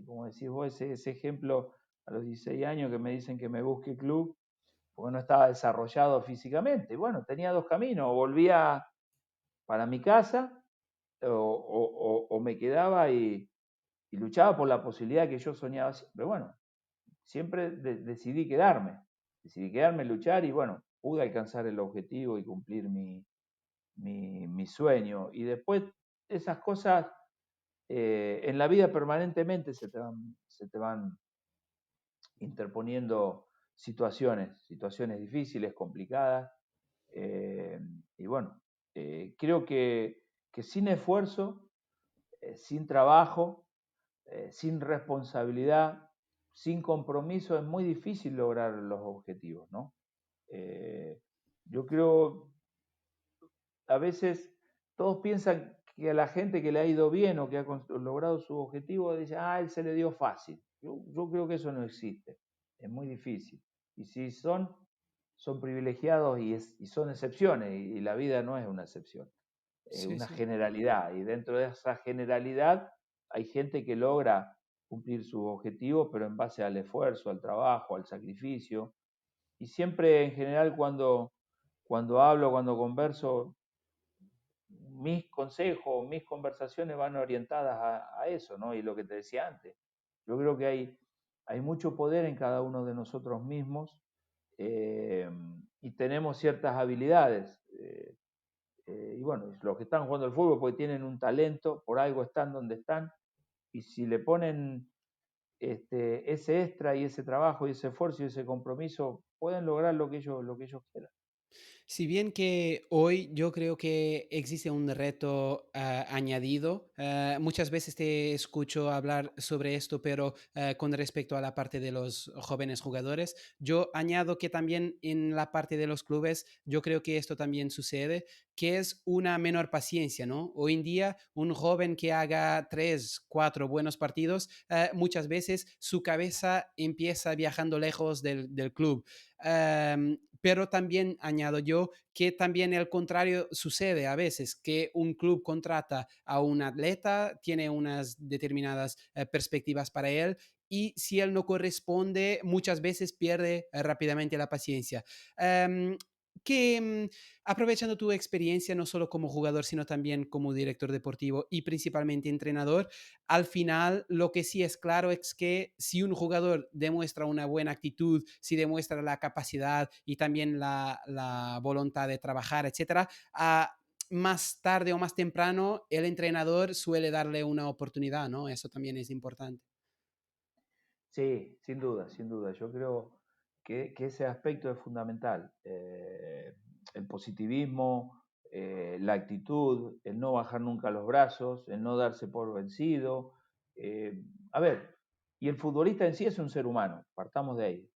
Como decís vos, ese ejemplo a los 16 años que me dicen que me busque club, porque no estaba desarrollado físicamente. Bueno, tenía dos caminos, o volvía para mi casa o me quedaba y luchaba por la posibilidad que yo soñaba siempre. Bueno, siempre decidí quedarme, luchar y bueno, pude alcanzar el objetivo y cumplir mi sueño. Y después esas cosas en la vida permanentemente se te van interponiendo situaciones difíciles, complicadas. eh, y bueno, creo que sin esfuerzo, sin trabajo, sin responsabilidad, sin compromiso, es muy difícil lograr los objetivos, ¿no? Eh, yo creo, a veces todos piensan que a la gente que le ha ido bien o que ha logrado su objetivo, dice, él se le dio fácil. Yo creo que eso no existe, es muy difícil. Y si son privilegiados y son excepciones, y la vida no es una excepción, es Sí, una sí. generalidad. Y dentro de esa generalidad hay gente que logra cumplir sus objetivos, pero en base al esfuerzo, al trabajo, al sacrificio. Y siempre en general cuando hablo, cuando converso, mis consejos, mis conversaciones van orientadas a eso, ¿no? Y lo que te decía antes, yo creo que hay mucho poder en cada uno de nosotros mismos, eh, y tenemos ciertas habilidades. Y bueno, los que están jugando al fútbol porque tienen un talento, por algo están donde están, y si le ponen ese extra y ese trabajo y ese esfuerzo y ese compromiso, pueden lograr lo que ellos quieran. Si bien que hoy yo creo que existe un reto añadido, muchas veces te escucho hablar sobre esto, pero con respecto a la parte de los jóvenes jugadores, yo añado que también en la parte de los clubes, yo creo que esto también sucede, que es una menor paciencia, ¿no? Hoy en día, un joven que haga tres, cuatro buenos partidos, muchas veces su cabeza empieza viajando lejos del club. Pero también añado yo que también el contrario sucede a veces, que un club contrata a un atleta, tiene unas determinadas perspectivas para él y si él no corresponde, muchas veces pierde rápidamente la paciencia. Um, que aprovechando tu experiencia no solo como jugador, sino también como director deportivo y principalmente entrenador, al final lo que sí es claro es que si un jugador demuestra una buena actitud, si demuestra la capacidad y también la voluntad de trabajar, etcétera, más tarde o más temprano el entrenador suele darle una oportunidad, ¿no? Eso también es importante. Sí, sin duda, sin duda. Yo creo que ese aspecto es fundamental. El positivismo, la actitud, el no bajar nunca los brazos, el no darse por vencido. Eh, a ver, y el futbolista en sí es un ser humano, partamos de ahí.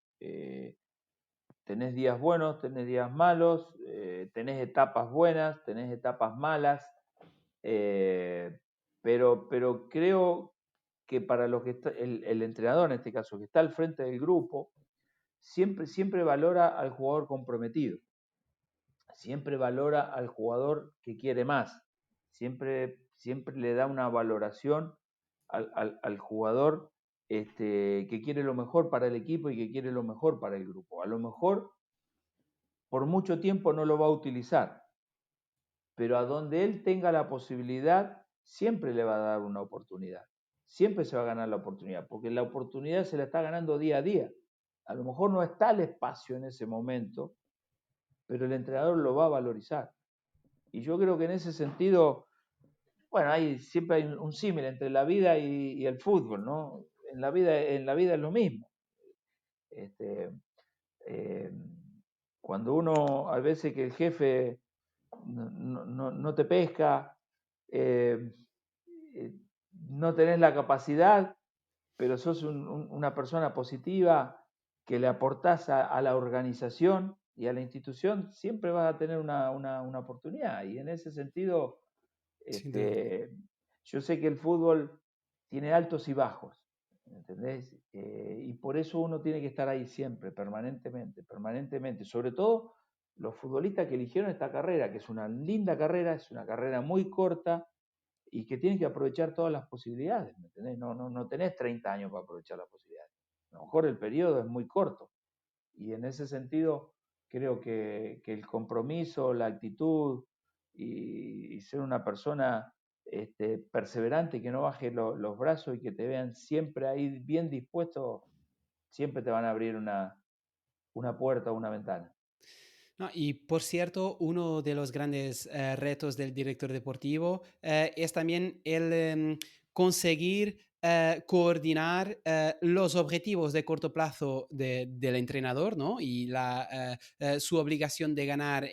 Tenés días buenos, tenés días malos, tenés etapas buenas, tenés etapas malas, eh, pero creo que para lo que está, el entrenador en este caso, que está al frente del grupo, siempre valora al jugador comprometido, siempre valora al jugador que quiere más, siempre le da una valoración al jugador que quiere lo mejor para el equipo y que quiere lo mejor para el grupo. A lo mejor por mucho tiempo no lo va a utilizar, pero a donde él tenga la posibilidad, siempre le va a dar una oportunidad. Siempre se va a ganar la oportunidad, porque la oportunidad se la está ganando día a día. A lo mejor no está el espacio en ese momento, pero el entrenador lo va a valorizar. Y yo creo que en ese sentido, bueno, siempre hay un símil entre la vida y el fútbol, ¿no? En la vida es lo mismo. Este, eh, Cuando uno, a veces que el jefe no te pesca, eh, eh, no tenés la capacidad, pero sos una persona positiva que le aportás a la organización y a la institución, siempre vas a tener una oportunidad. Y en ese sentido, Sin duda. este, yo sé que el fútbol tiene altos y bajos, ¿entendés? Y por eso uno tiene que estar ahí siempre, permanentemente, permanentemente. Sobre todo los futbolistas que eligieron esta carrera, que es una linda carrera, es una carrera muy corta y que tienen que aprovechar todas las posibilidades, ¿me entendés? No tenés 30 años para aprovechar las posibilidades. A lo mejor el periodo es muy corto. Y en ese sentido, creo que el compromiso, la actitud y ser una persona perseverante, que no baje los brazos y que te vean siempre ahí bien dispuesto, siempre te van a abrir una puerta o una ventana. No, y por cierto, uno de los grandes retos del director deportivo es también el conseguir coordinar los objetivos de corto plazo del entrenador, ¿no? Y su obligación de ganar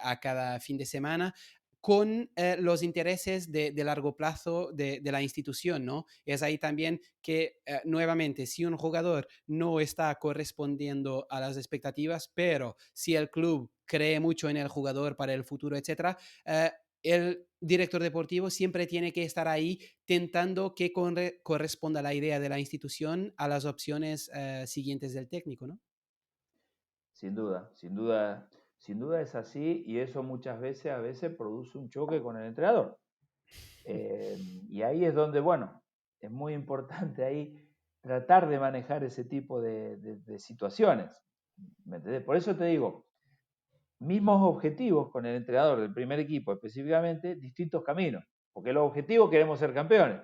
a cada fin de semana con los intereses de largo plazo de la institución, ¿no? Es ahí también que, nuevamente, si un jugador no está correspondiendo a las expectativas, pero si el club cree mucho en el jugador para el futuro, etcétera, el director deportivo siempre tiene que estar ahí tentando que corresponda la idea de la institución a las opciones siguientes del técnico, ¿no? Sin duda, sin duda, sin duda es así y eso muchas veces, a veces produce un choque con el entrenador. Eh, y ahí es donde, bueno, es muy importante ahí tratar de manejar ese tipo de situaciones. ¿Me entendés? Por eso te digo, mismos objetivos con el entrenador del primer equipo específicamente, distintos caminos, porque los objetivos queremos ser campeones.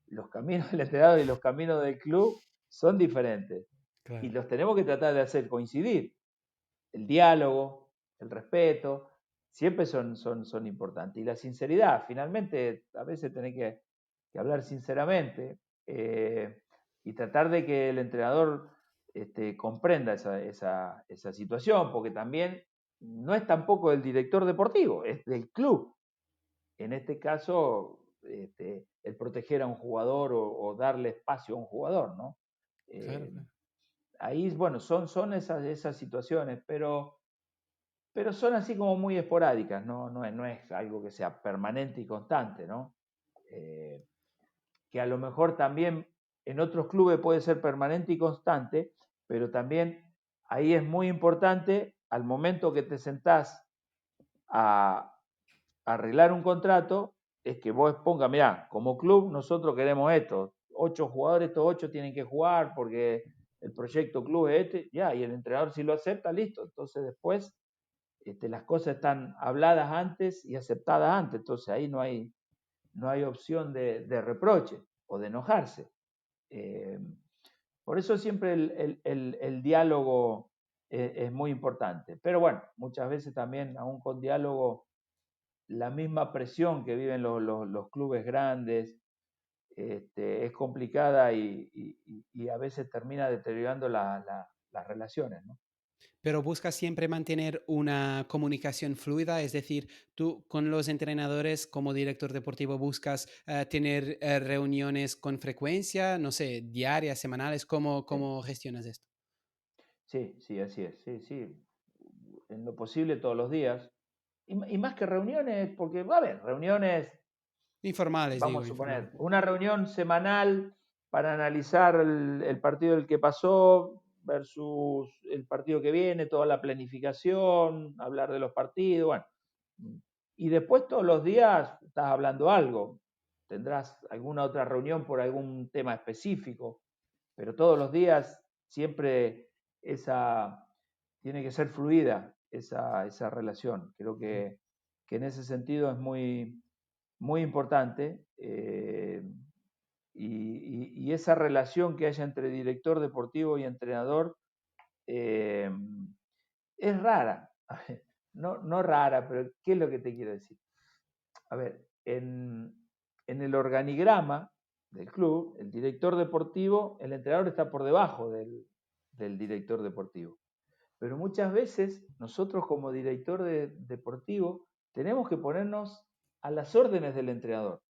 Los caminos del entrenador y los caminos del club son diferentes y Claro. los tenemos que tratar de hacer coincidir. El diálogo, el respeto, siempre son importantes. Y la sinceridad, finalmente, a veces tenés que hablar sinceramente y tratar de que el entrenador comprenda esa situación, porque también no es tampoco del director deportivo, es del club. En este caso, el proteger a un jugador o darle espacio a un jugador, ¿no? Claro, Eh, claro. Ahí, bueno, son esas situaciones, pero son así como muy esporádicas, no es algo que sea permanente y constante, ¿no? Eh, que a lo mejor también en otros clubes puede ser permanente y constante, pero también ahí es muy importante al momento que te sentás a arreglar un contrato, es que vos pongas, mirá, como club nosotros queremos esto, 8 jugadores, estos 8 tienen que jugar porque el proyecto club es este, ya, y el entrenador si lo acepta, listo. Entonces después las cosas están habladas antes y aceptadas antes, entonces ahí no hay opción de reproche o de enojarse. Eh, por eso siempre el diálogo es muy importante. Pero bueno, muchas veces también, aún con diálogo, la misma presión que viven los clubes grandes es complicada y a veces termina deteriorando las relaciones, ¿no? Pero buscas siempre mantener una comunicación fluida, es decir, tú con los entrenadores como director deportivo buscas tener reuniones con frecuencia, no sé, diarias, semanales, ¿cómo, Sí, cómo gestionas esto? sí, sí, así es, sí, sí, en lo posible todos los días. Y más que reuniones, porque va a haber reuniones, Informales, digo, vamos a informales. suponer, una reunión semanal para analizar el partido del que pasó versus el partido que viene, toda la planificación, hablar de los partidos, bueno. Y después todos los días estás hablando algo, tendrás alguna otra reunión por algún tema específico, pero todos los días siempre esa tiene que ser fluida esa relación. Creo que en ese sentido es muy importante y esa relación que haya entre director deportivo y entrenador eh, es rara. No, no rara, pero ¿qué es lo que te quiero decir? A ver, en el organigrama del club, el director deportivo, el entrenador está por debajo del director deportivo. Pero muchas veces nosotros como director deportivo tenemos que ponernos a las órdenes del entrenador.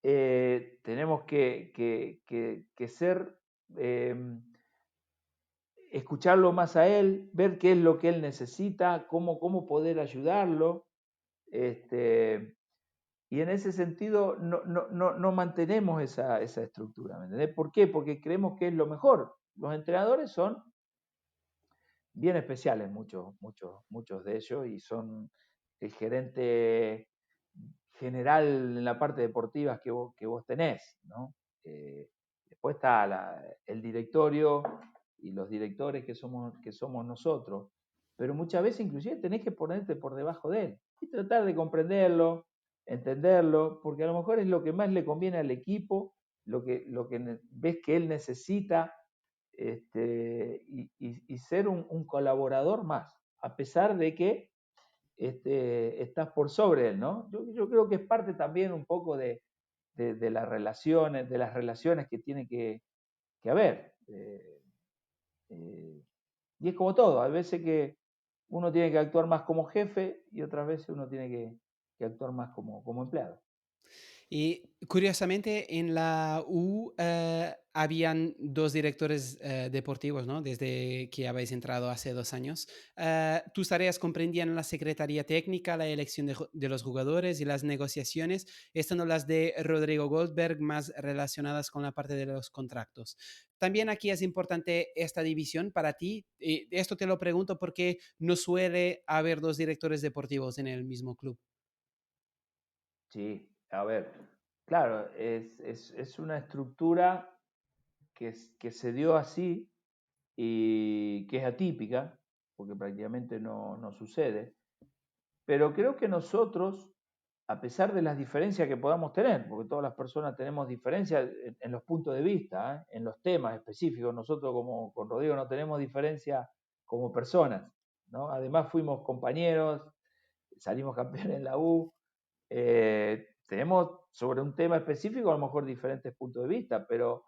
Tenemos que ser, eh, escucharlo más a él, ver qué es lo que él necesita, cómo poder ayudarlo. Este, y en ese sentido no mantenemos esa estructura. ¿Me entendés? ¿Por qué? Porque creemos que es lo mejor. Los entrenadores son bien especiales, muchos de ellos, y son el gerente general en la parte deportiva que vos tenés, ¿no? Eh, Después está el directorio y los directores que somos nosotros, pero muchas veces inclusive tenés que ponerte por debajo de él y tratar de comprenderlo, entenderlo, porque a lo mejor es lo que más le conviene al equipo, lo que ves que él necesita, y ser un colaborador más, a pesar de que estás por sobre él, ¿no? Yo creo que es parte también un poco de las relaciones que tiene que haber. Eh, y es como todo, hay veces que uno tiene que actuar más como jefe y otras veces uno tiene que actuar más como empleado. Y curiosamente en la U habían dos directores deportivos, ¿no? Desde que habéis entrado hace 2 años. ¿Tus tareas comprendían la secretaría técnica, la elección de los jugadores y las negociaciones, estando las de Rodrigo Goldberg más relacionadas con la parte de los contratos? También aquí es importante esta división para ti. Esto te lo pregunto porque no suele haber dos directores deportivos en el mismo club. Sí, a ver, claro, es una estructura que se dio así y que es atípica, porque prácticamente no sucede, pero creo que nosotros, a pesar de las diferencias que podamos tener, porque todas las personas tenemos diferencias en los puntos de vista, en los temas específicos, nosotros como con Rodrigo no tenemos diferencia como personas, ¿no? Además fuimos compañeros, salimos campeones en la U, tenemos sobre un tema específico a lo mejor diferentes puntos de vista, pero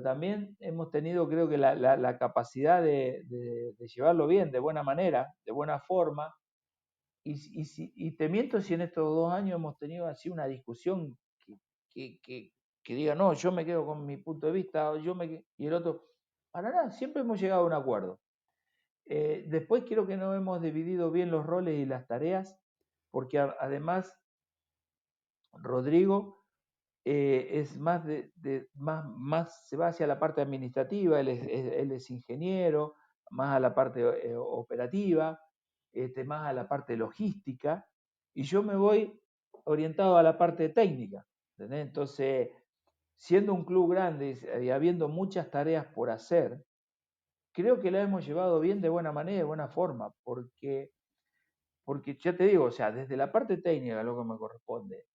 también hemos tenido creo que la capacidad de llevarlo bien, de buena manera, de buena forma, y te miento si en estos 2 años hemos tenido así una discusión que, que, que diga, no, yo me quedo con mi punto de vista, y el otro, para nada, siempre hemos llegado a un acuerdo. Después creo que no hemos dividido bien los roles y las tareas, porque además Rodrigo es más, más se va hacia la parte administrativa, él es ingeniero, más a la parte operativa, más a la parte logística, y yo me voy orientado a la parte técnica. ¿Entendés? Entonces, siendo un club grande y habiendo muchas tareas por hacer, creo que la hemos llevado bien, de buena manera, de buena forma, porque ya te digo, o sea, desde la parte técnica, lo que me corresponde,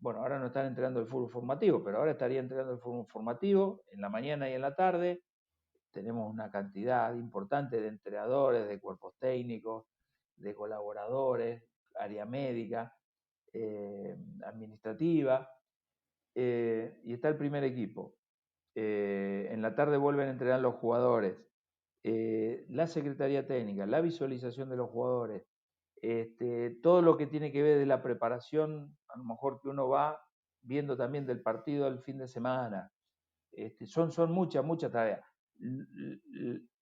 bueno, ahora no están entrenando el fútbol formativo, pero ahora estaría entrenando el fútbol formativo en la mañana y en la tarde. Tenemos una cantidad importante de entrenadores, de cuerpos técnicos, de colaboradores, área médica, administrativa, y está el primer equipo. En la tarde vuelven a entrenar los jugadores, la secretaría técnica, la visualización de los jugadores, todo lo que tiene que ver de la preparación, a lo mejor que uno va viendo también del partido del fin de semana. Son muchas, muchas tareas.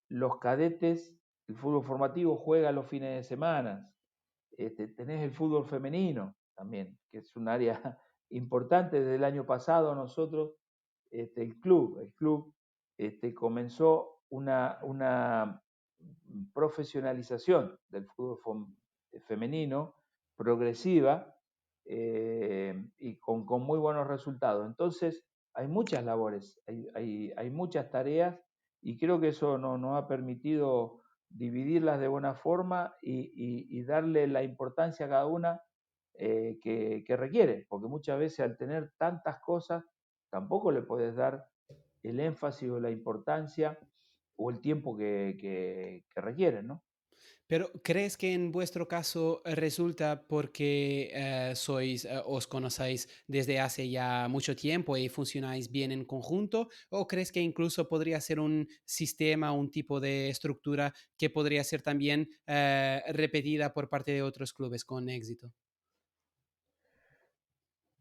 Los cadetes, el fútbol formativo juega los fines de semana. Tenés el fútbol femenino también, que es un área importante. Desde el año pasado nosotros, el club comenzó una profesionalización del fútbol femenino progresiva, y con muy buenos resultados. Entonces, hay muchas labores, hay muchas tareas y creo que eso nos ha permitido dividirlas de buena forma y darle la importancia a cada una, que requiere, porque muchas veces al tener tantas cosas tampoco le puedes dar el énfasis o la importancia o el tiempo que requieren, ¿no? Pero, ¿crees que en vuestro caso resulta porque os conocéis desde hace ya mucho tiempo y funcionáis bien en conjunto? ¿O crees que incluso podría ser un sistema, un tipo de estructura que podría ser también repetida por parte de otros clubes con éxito?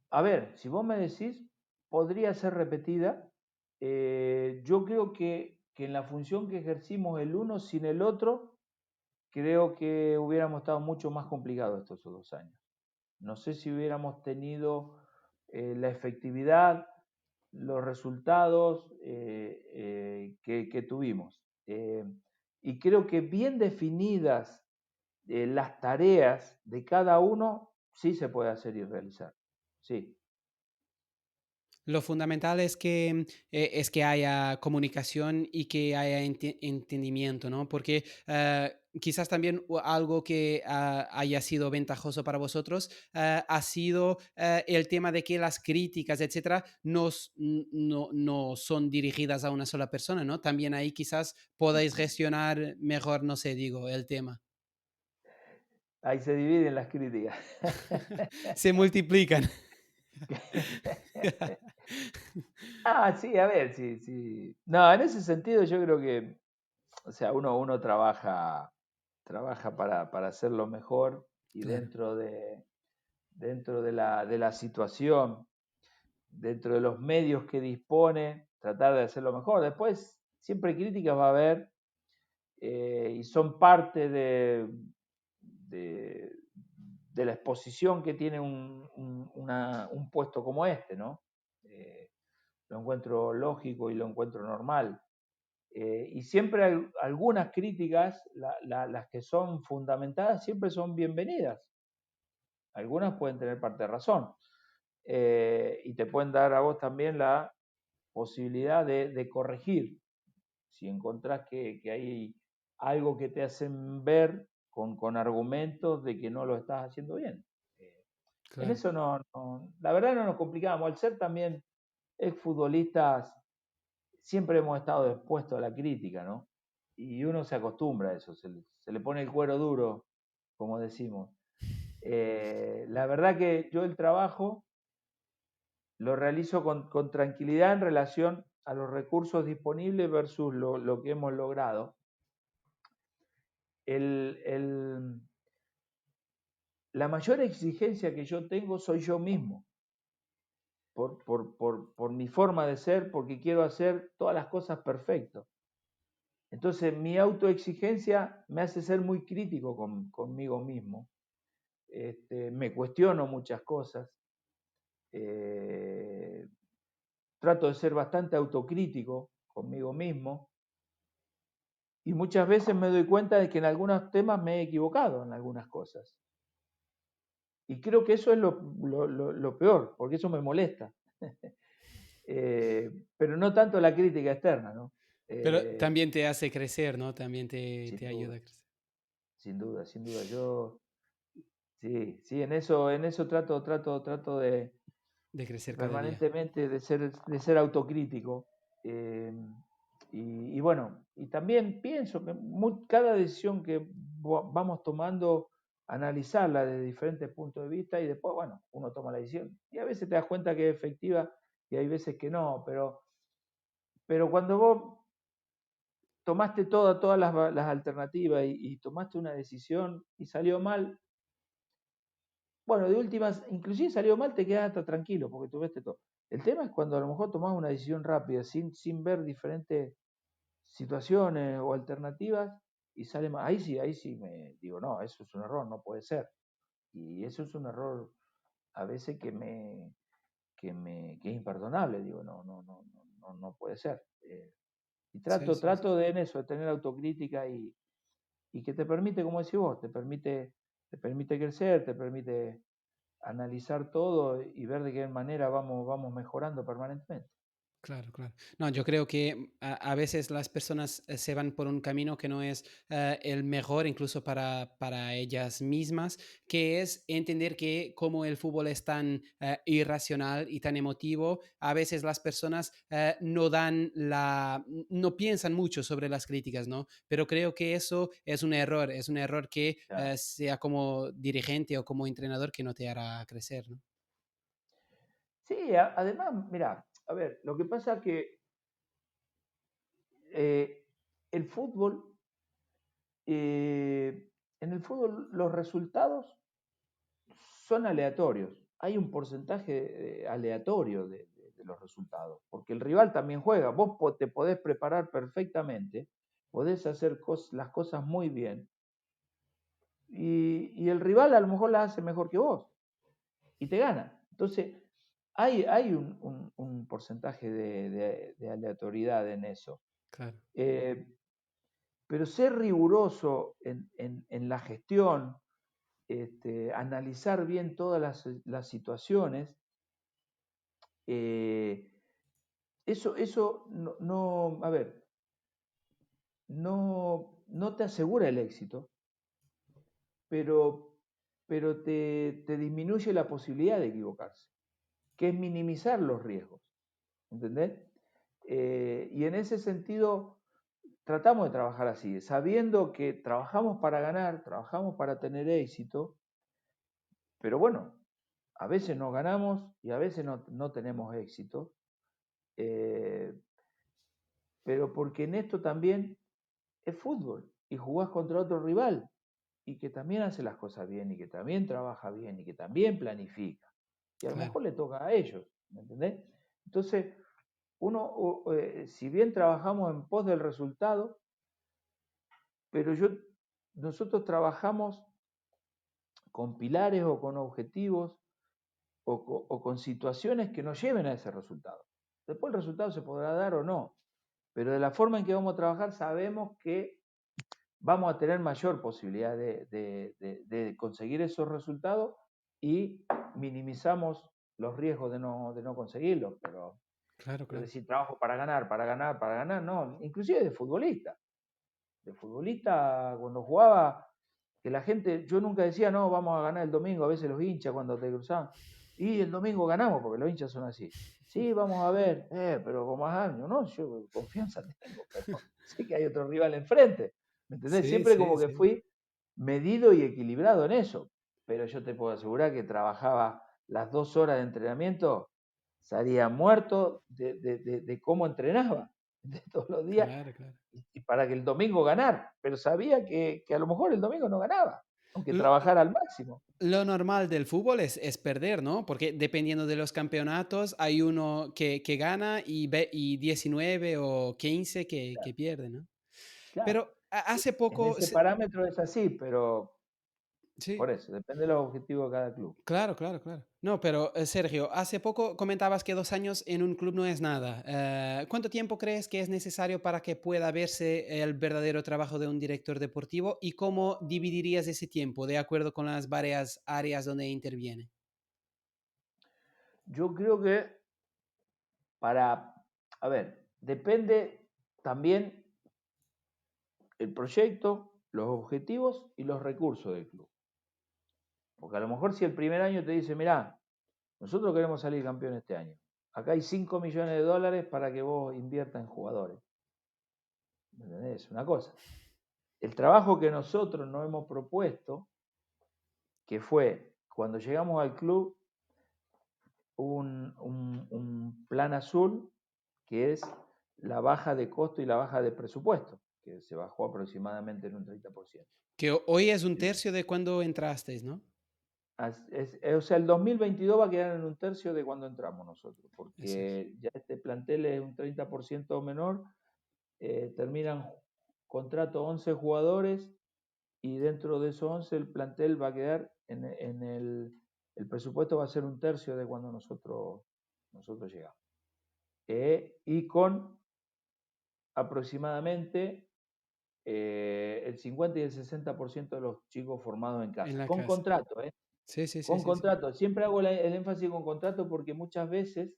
A ver, si vos me decís, podría ser repetida. Yo creo que en la función que ejercimos el uno sin el otro, creo que hubiéramos estado mucho más complicados estos 2 años. No sé si hubiéramos tenido la efectividad, los resultados que tuvimos. Y creo que bien definidas las tareas de cada uno, sí se puede hacer y realizar. Sí. Lo fundamental es que haya comunicación y que haya entendimiento, ¿no? Porque quizás también algo que haya sido ventajoso para vosotros ha sido el tema de que las críticas, etcétera, no son dirigidas a una sola persona, ¿no? También ahí quizás podáis gestionar mejor, no sé, digo, el tema. Ahí se dividen las críticas. Se multiplican. Sí, a ver, sí, sí. No, en ese sentido yo creo que, o sea, uno trabaja para hacerlo mejor y Claro. dentro de la situación, dentro de los medios que dispone, tratar de hacerlo mejor. Después, siempre críticas va a haber, y son parte de, de la exposición que tiene un puesto como este, ¿no? Lo encuentro lógico y lo encuentro normal. Y siempre hay algunas críticas, las que son fundamentadas, siempre son bienvenidas. Algunas pueden tener parte de razón, y te pueden dar a vos también la posibilidad de corregir. Si encontrás que hay algo que te hacen ver con argumentos de que no lo estás haciendo bien. Eh, en Claro. eso la verdad no nos complicamos. Al ser también exfutbolistas, siempre hemos estado expuestos a la crítica, ¿no? Y uno se acostumbra a eso, se le pone el cuero duro, como decimos. La verdad que yo el trabajo lo realizo con tranquilidad en relación a los recursos disponibles versus lo que hemos logrado. El, el- la mayor exigencia que yo tengo soy yo mismo, por mi forma de ser, porque quiero hacer todas las cosas perfecto. Entonces, mi autoexigencia me hace ser muy crítico conmigo mismo. Me cuestiono muchas cosas. eh, Trato de ser bastante autocrítico conmigo mismo. Y muchas veces me doy cuenta de que en algunos temas me he equivocado en algunas cosas. Y creo que eso es lo peor, porque eso me molesta. Pero no tanto la crítica externa, ¿no? Pero Eh, también te hace crecer, ¿no? También te sin ayuda duda, a crecer, sin duda, sin duda. Yo, sí, sí, en eso trato de de crecer cada día. permanentemente de ser autocrítico. eh, y bueno, y también pienso que cada decisión que vamos tomando, analizarla desde diferentes puntos de vista y después, bueno, uno toma la decisión. Y a veces te das cuenta que es efectiva y hay veces que no, pero cuando vos tomaste todas las alternativas y tomaste una decisión y salió mal, bueno, de últimas, inclusive salió mal, te quedas hasta tranquilo porque tuviste todo. El tema es cuando a lo mejor tomás una decisión rápida, sin ver diferentes situaciones o alternativas y sale mal. Ahí sí me digo, no, eso es un error, no puede ser. Y eso es un error a veces que es imperdonable, digo, no puede ser. Y Sí, sí, sí. trato de en eso, de tener autocrítica y que te permite, como decís vos, te permite crecer, te permite analizar todo y ver de qué manera vamos mejorando permanentemente. Claro, claro. No, yo creo que a veces las personas se van por un camino que no es el mejor, incluso para ellas mismas, que es entender que como el fútbol es tan irracional y tan emotivo, a veces las personas no dan no piensan mucho sobre las críticas, ¿no? Pero creo que eso es un error que Ya. sea como dirigente o como entrenador que no te hará crecer, ¿no? Sí, además, mira, a ver, lo que pasa que eh, el fútbol, en el fútbol los resultados son aleatorios. Hay un porcentaje aleatorio de los resultados, porque el rival también juega. Vos te podés preparar perfectamente, podés hacer las cosas muy bien, y el rival a lo mejor las hace mejor que vos y te gana. Entonces, hay un porcentaje de aleatoriedad en eso. Claro, Eh, pero ser riguroso en la gestión, analizar bien todas las situaciones, eh, eso a ver, no te asegura el éxito, pero, pero te disminuye la posibilidad de equivocarse, que es minimizar los riesgos, ¿entendés? Y en ese sentido, tratamos de trabajar así, sabiendo que trabajamos para ganar, trabajamos para tener éxito, pero bueno, a veces no ganamos y a veces no tenemos éxito, eh, pero porque en esto también es fútbol y jugás contra otro rival y que también hace las cosas bien y que también trabaja bien y que también planifica. Y a lo claro, mejor le toca a ellos, ¿me entendés? Entonces, si bien trabajamos en pos del resultado, pero nosotros trabajamos con pilares o con objetivos o con situaciones que nos lleven a ese resultado. Después el resultado se podrá dar o no, pero de la forma en que vamos a trabajar sabemos que vamos a tener mayor posibilidad de conseguir esos resultados y minimizamos los riesgos de no conseguirlos. claro, Pero claro. decir trabajo para ganar, no, inclusive de futbolista cuando jugaba, que la gente, yo nunca decía, no, vamos a ganar el domingo, a veces los hinchas cuando te cruzaban, y el domingo ganamos, porque los hinchas son así. Sí, vamos a ver, pero con más años, ¿no? Yo confianza tengo, pero sé que hay otro rival enfrente. ¿Me entendés? Sí, Siempre sí, como que sí. fui medido y equilibrado en eso. Pero yo te puedo asegurar que trabajaba las 2 horas de entrenamiento, salía muerto de cómo entrenaba de todos los días Claro, claro. y para que el domingo ganar, pero sabía que a lo mejor el domingo no ganaba, aunque L- trabajara al máximo. Lo normal del fútbol es perder, ¿no? Porque dependiendo de los campeonatos, hay uno que gana y 19 o 15 que Claro, pierde, ¿no? claro. Pero hace En poco, ese parámetro es así, pero por sí, eso, depende de los objetivos de cada club. claro, claro, claro. No, pero Sergio, hace poco comentabas que 2 años en un club no es nada. ¿Cuánto tiempo crees que es necesario para que pueda verse el verdadero trabajo de un director deportivo y cómo dividirías ese tiempo de acuerdo con las varias áreas donde interviene? Yo creo que para, a ver, depende, también el proyecto, los objetivos y los recursos del club. Porque a lo mejor si el primer año te dice, mirá, nosotros queremos salir campeón este año. Acá hay 5 millones de dólares para que vos inviertas en jugadores. ¿Me entendés? Una cosa. El trabajo que nosotros nos hemos propuesto, que fue cuando llegamos al club, un plan azul que es la baja de costo y la baja de presupuesto, que se bajó aproximadamente en un 30%. Que hoy es un tercio de cuando entrasteis, ¿no? O sea, el 2022 va a quedar en un tercio de cuando entramos nosotros, Eso es. porque ya este plantel es un 30% menor, terminan contrato 11 jugadores y dentro de esos 11 el plantel va a quedar en el presupuesto va a ser un tercio de cuando nosotros llegamos. Y con aproximadamente el 50 y el 60% de los chicos formados en En casa, la con casa. contrato, Sí, sí, sí, con sí, sí. contrato. Siempre hago el énfasis con contrato porque muchas veces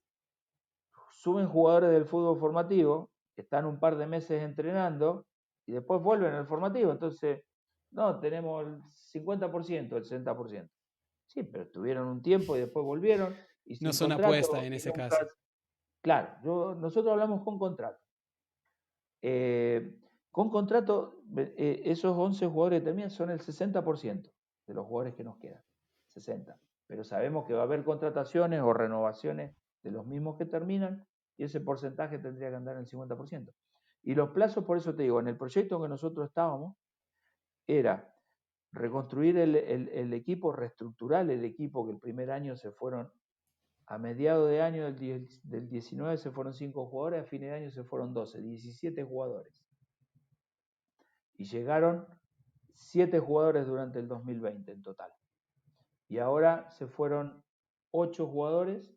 suben jugadores del fútbol formativo, están un par de meses entrenando y después vuelven al formativo. Entonces, no, tenemos el 50%, el 60%. Sí, pero estuvieron un tiempo y después volvieron y No sin son apuesta contrato en y ese nunca. caso. Claro, nosotros hablamos con contrato. Con contrato, esos 11 jugadores que terminan son el 60% de los jugadores que nos quedan. 60. Pero sabemos que va a haber contrataciones o renovaciones de los mismos que terminan y ese porcentaje tendría que andar en el 50%. Y los plazos, por eso te digo, en el proyecto en que nosotros estábamos, era reconstruir el equipo, reestructurar el equipo, que el primer año se fueron, a mediados de año del 19 se fueron 5 jugadores, a fin de año se fueron 12, 17 jugadores. Y llegaron 7 jugadores durante el 2020 en total. Y ahora se fueron 8 jugadores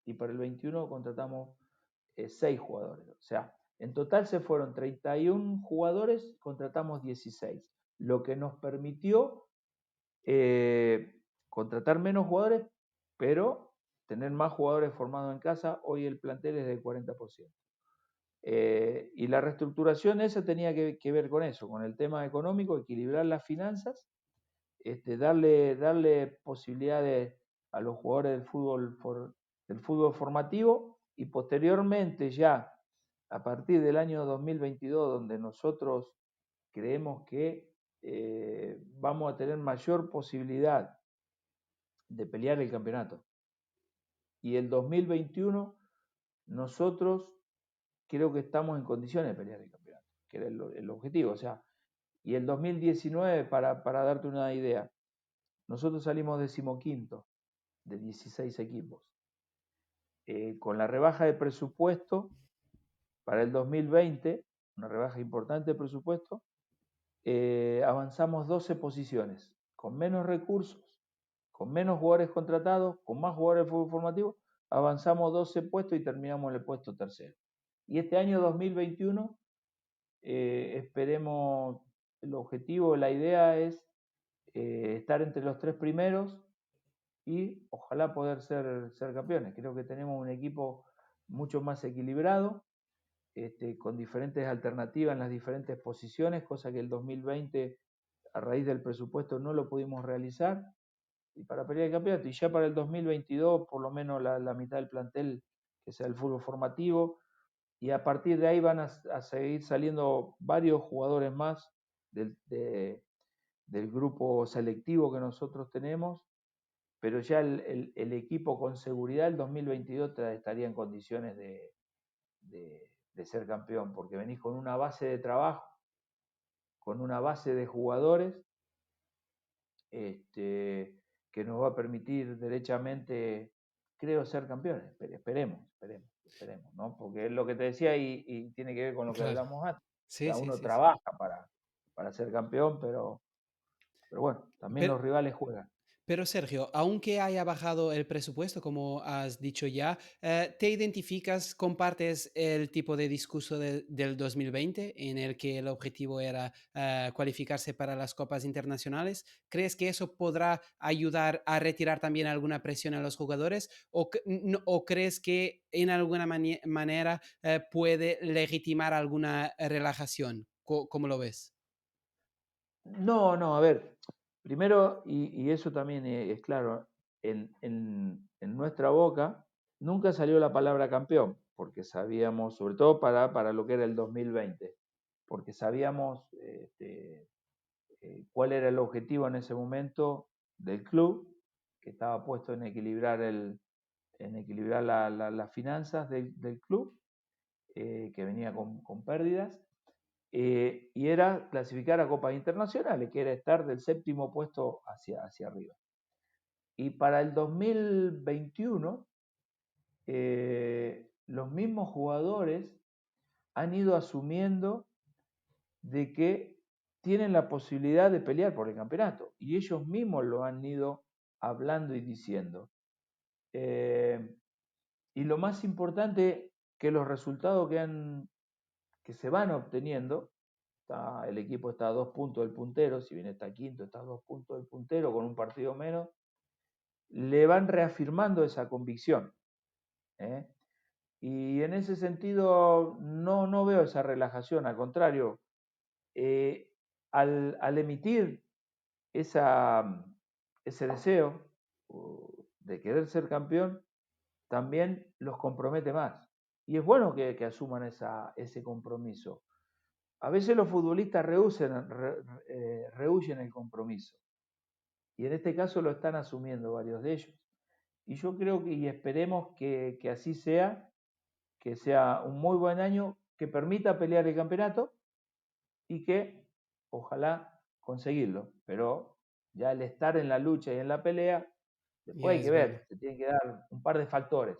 y para el 21 contratamos 6 jugadores. O sea, en total se fueron 31 jugadores, contratamos 16, lo que nos permitió contratar menos jugadores, pero tener más jugadores formados en casa. Hoy el plantel es del 40%. Y la reestructuración esa tenía que ver con eso, con el tema económico, equilibrar las finanzas, darle posibilidades a los jugadores del fútbol formativo y posteriormente ya a partir del año 2022, donde nosotros creemos que vamos a tener mayor posibilidad de pelear el campeonato. Y el 2021 nosotros creo que estamos en condiciones de pelear el campeonato, que era el objetivo. O sea, y el 2019, para darte una idea, nosotros salimos 15º de 16 equipos. Con la rebaja de presupuesto para el 2020, una rebaja importante de presupuesto, avanzamos 12 posiciones, con menos recursos, con menos jugadores contratados, con más jugadores de fútbol formativo, avanzamos 12 puestos y terminamos en el puesto tercero. Y este año 2021 esperemos, el objetivo, la idea es estar entre los 3 primeros y ojalá poder ser campeones. Creo que tenemos un equipo mucho más equilibrado, con diferentes alternativas en las diferentes posiciones, cosa que el 2020 a raíz del presupuesto no lo pudimos realizar, y para pelear el campeonato. Y ya para el 2022, por lo menos la mitad del plantel que sea el fútbol formativo, y a partir de ahí van a seguir saliendo varios jugadores más del grupo selectivo que nosotros tenemos, pero ya el equipo con seguridad el 2022 estaría en condiciones de ser campeón, porque venís con una base de trabajo, con una base de jugadores, que nos va a permitir derechamente, creo, ser campeones. Esperemos, ¿no? Porque es lo que te decía y tiene que ver con lo que Claro. hablamos antes. O Sí, sea, sí, uno sí, sí. trabaja para ser campeón, pero bueno, también Pero, los rivales juegan. Pero Sergio, aunque haya bajado el presupuesto, como has dicho ya, ¿te identificas, compartes el tipo de discurso del 2020 en el que el objetivo era cualificarse para las copas internacionales? ¿Crees que eso podrá ayudar a retirar también alguna presión a los jugadores? ¿O, o crees que en alguna manera puede legitimar alguna relajación? ¿Cómo lo ves? No, no, a ver, primero, y eso también es claro, en nuestra boca nunca salió la palabra campeón, porque sabíamos, sobre todo para lo que era el 2020, porque sabíamos cuál era el objetivo en ese momento del club, que estaba puesto en equilibrar, en equilibrar las finanzas del club, que venía con pérdidas, y era clasificar a copas internacionales, que era estar del séptimo puesto hacia arriba. Y para el 2021, los mismos jugadores han ido asumiendo de que tienen la posibilidad de pelear por el campeonato, y ellos mismos lo han ido hablando y diciendo. Y lo más importante, que los resultados que se van obteniendo, el equipo está a 2 puntos del puntero, si bien está quinto, está a 2 puntos del puntero con un partido menos, le van reafirmando esa convicción. ¿eh? Y en ese sentido no veo esa relajación, al contrario, eh, al emitir esa, ese deseo de querer ser campeón, también los compromete más. Y es bueno que asuman ese compromiso. A veces los futbolistas rehuyen el compromiso. Y en este caso lo están asumiendo varios de ellos. Y yo creo que, y esperemos que así sea, que sea un muy buen año, que permita pelear el campeonato y que ojalá conseguirlo. Pero ya el estar en la lucha y en la pelea, después Ya hay que es verdad. ver, se tienen que dar un par de factores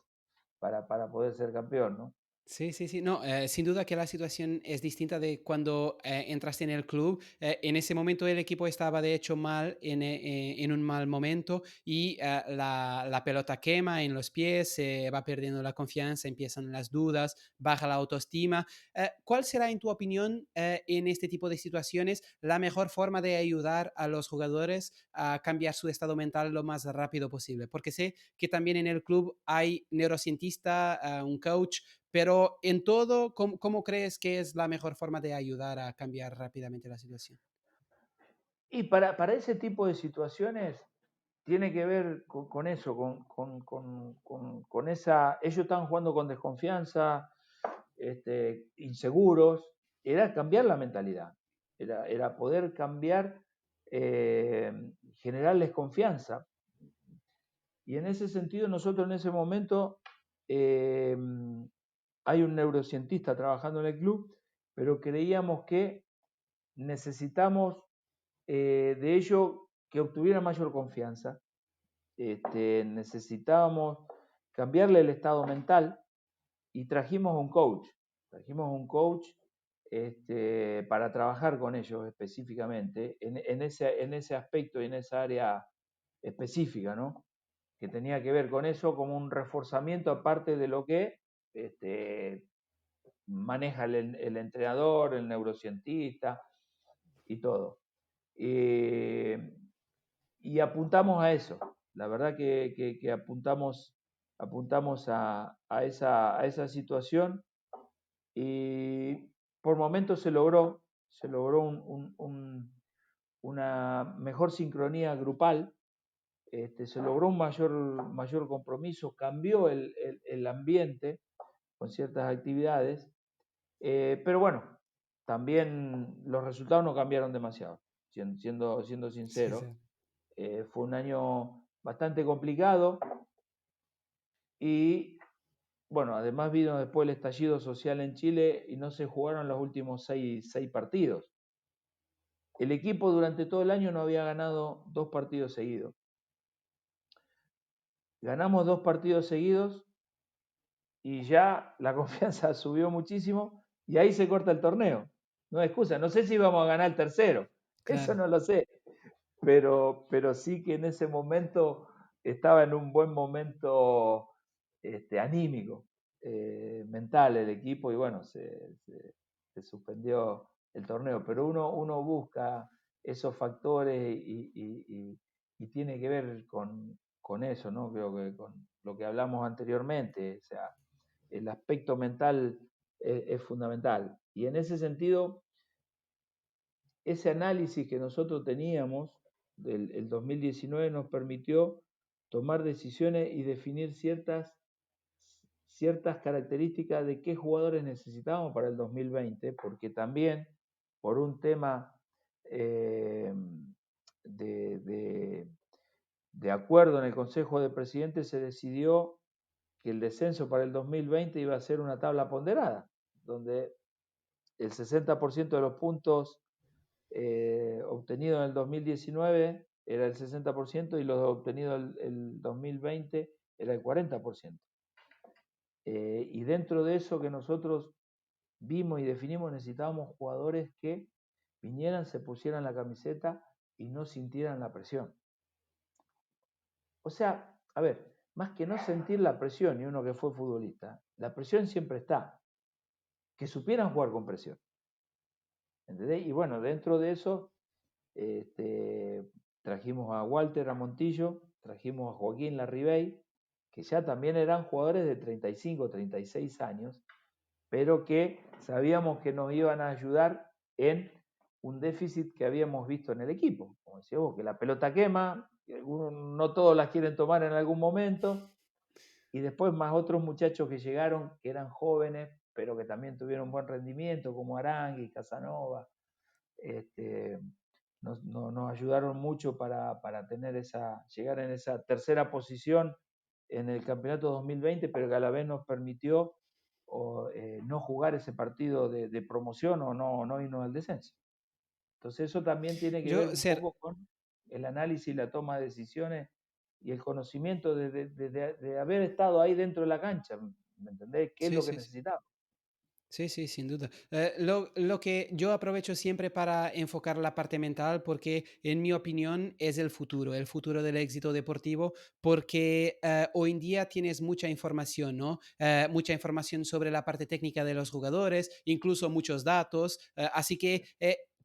para poder ser campeón, ¿no? Sí, sí, sí. No, sin duda que la situación es distinta de cuando entraste en el club. En ese momento el equipo estaba de hecho mal, en un mal momento y la pelota quema en los pies, se va perdiendo la confianza, empiezan las dudas, baja la autoestima. ¿Cuál será, en tu opinión, en este tipo de situaciones, la mejor forma de ayudar a los jugadores a cambiar su estado mental lo más rápido posible? Porque sé que también en el club hay neurocientista, un coach, pero en todo, ¿cómo crees que es la mejor forma de ayudar a cambiar rápidamente la situación? Y para ese tipo de situaciones tiene que ver con eso, con esa, ellos estaban jugando con desconfianza, inseguros, era cambiar la mentalidad, era poder cambiar, eh, generarles confianza. Y en ese sentido nosotros en ese momento, eh, hay un neurocientista trabajando en el club, pero creíamos que necesitamos, de ello que obtuviera mayor confianza. Necesitábamos cambiarle el estado mental y trajimos un coach. Trajimos un coach, para trabajar con ellos específicamente en ese aspecto y en esa área específica, ¿no? Que tenía que ver con eso como un reforzamiento aparte de lo que este, maneja el entrenador, el neurocientista y todo. Eh, y apuntamos a eso. La verdad que apuntamos a esa situación y por momentos se logró una mejor sincronía grupal, se logró un mayor compromiso, cambió el ambiente con ciertas actividades, pero bueno, también los resultados no cambiaron demasiado, siendo Sí, sincero. sí. Fue un año bastante complicado y bueno, además vino después el estallido social en Chile y no se jugaron los últimos seis partidos. El equipo durante todo el año no había ganado 2 partidos seguidos. Ganamos 2 partidos seguidos y ya la confianza subió muchísimo y ahí se corta el torneo. No hay excusa, no sé si vamos a ganar el tercero, eso Claro. no lo sé, pero sí que en ese momento estaba en un buen momento anímico, mental el equipo y bueno, se suspendió el torneo, pero uno busca esos factores y tiene que ver con eso, ¿no? Creo que con lo que hablamos anteriormente, o sea, el aspecto mental es fundamental. Y en ese sentido, ese análisis que nosotros teníamos del el 2019 nos permitió tomar decisiones y definir ciertas características de qué jugadores necesitábamos para el 2020, porque también por un tema eh, de, de, de acuerdo en el Consejo de Presidentes se decidió que el descenso para el 2020 iba a ser una tabla ponderada, donde el 60% de los puntos obtenidos en el 2019 era el 60% y los obtenidos el 2020 era el 40%. Y dentro de eso que nosotros vimos y definimos, necesitábamos jugadores que vinieran, se pusieran la camiseta y no sintieran la presión. O sea, a ver, más que no sentir la presión, y uno que fue futbolista, la presión siempre está, que supieran jugar con presión. ¿Entendés? Y bueno, dentro de eso este, trajimos a Walter a Montillo, trajimos a Joaquín Larribey, que ya también eran jugadores de 35, 36 años, pero que sabíamos que nos iban a ayudar en un déficit que habíamos visto en el equipo. Como decía vos, que la pelota quema, que algunos, no todos las quieren tomar en algún momento, y después más otros muchachos que llegaron, que eran jóvenes, pero que también tuvieron buen rendimiento, como Arangui, Casanova, este, nos ayudaron mucho para tener llegar en esa tercera posición en el campeonato 2020, pero que a la vez nos permitió no jugar ese partido de promoción o no irnos al descenso. Entonces eso también tiene que ver Yo, un Ser, poco con el análisis y la toma de decisiones y el conocimiento de haber estado ahí dentro de la cancha, ¿me entendés? ¿Qué es sí, lo que sí, sí. necesitamos? Sí, sí, sin duda. Lo que yo aprovecho siempre para enfocar la parte mental, porque en mi opinión es el futuro del éxito deportivo, porque hoy en día tienes mucha información, ¿no? Mucha información sobre la parte técnica de los jugadores, incluso muchos datos, así que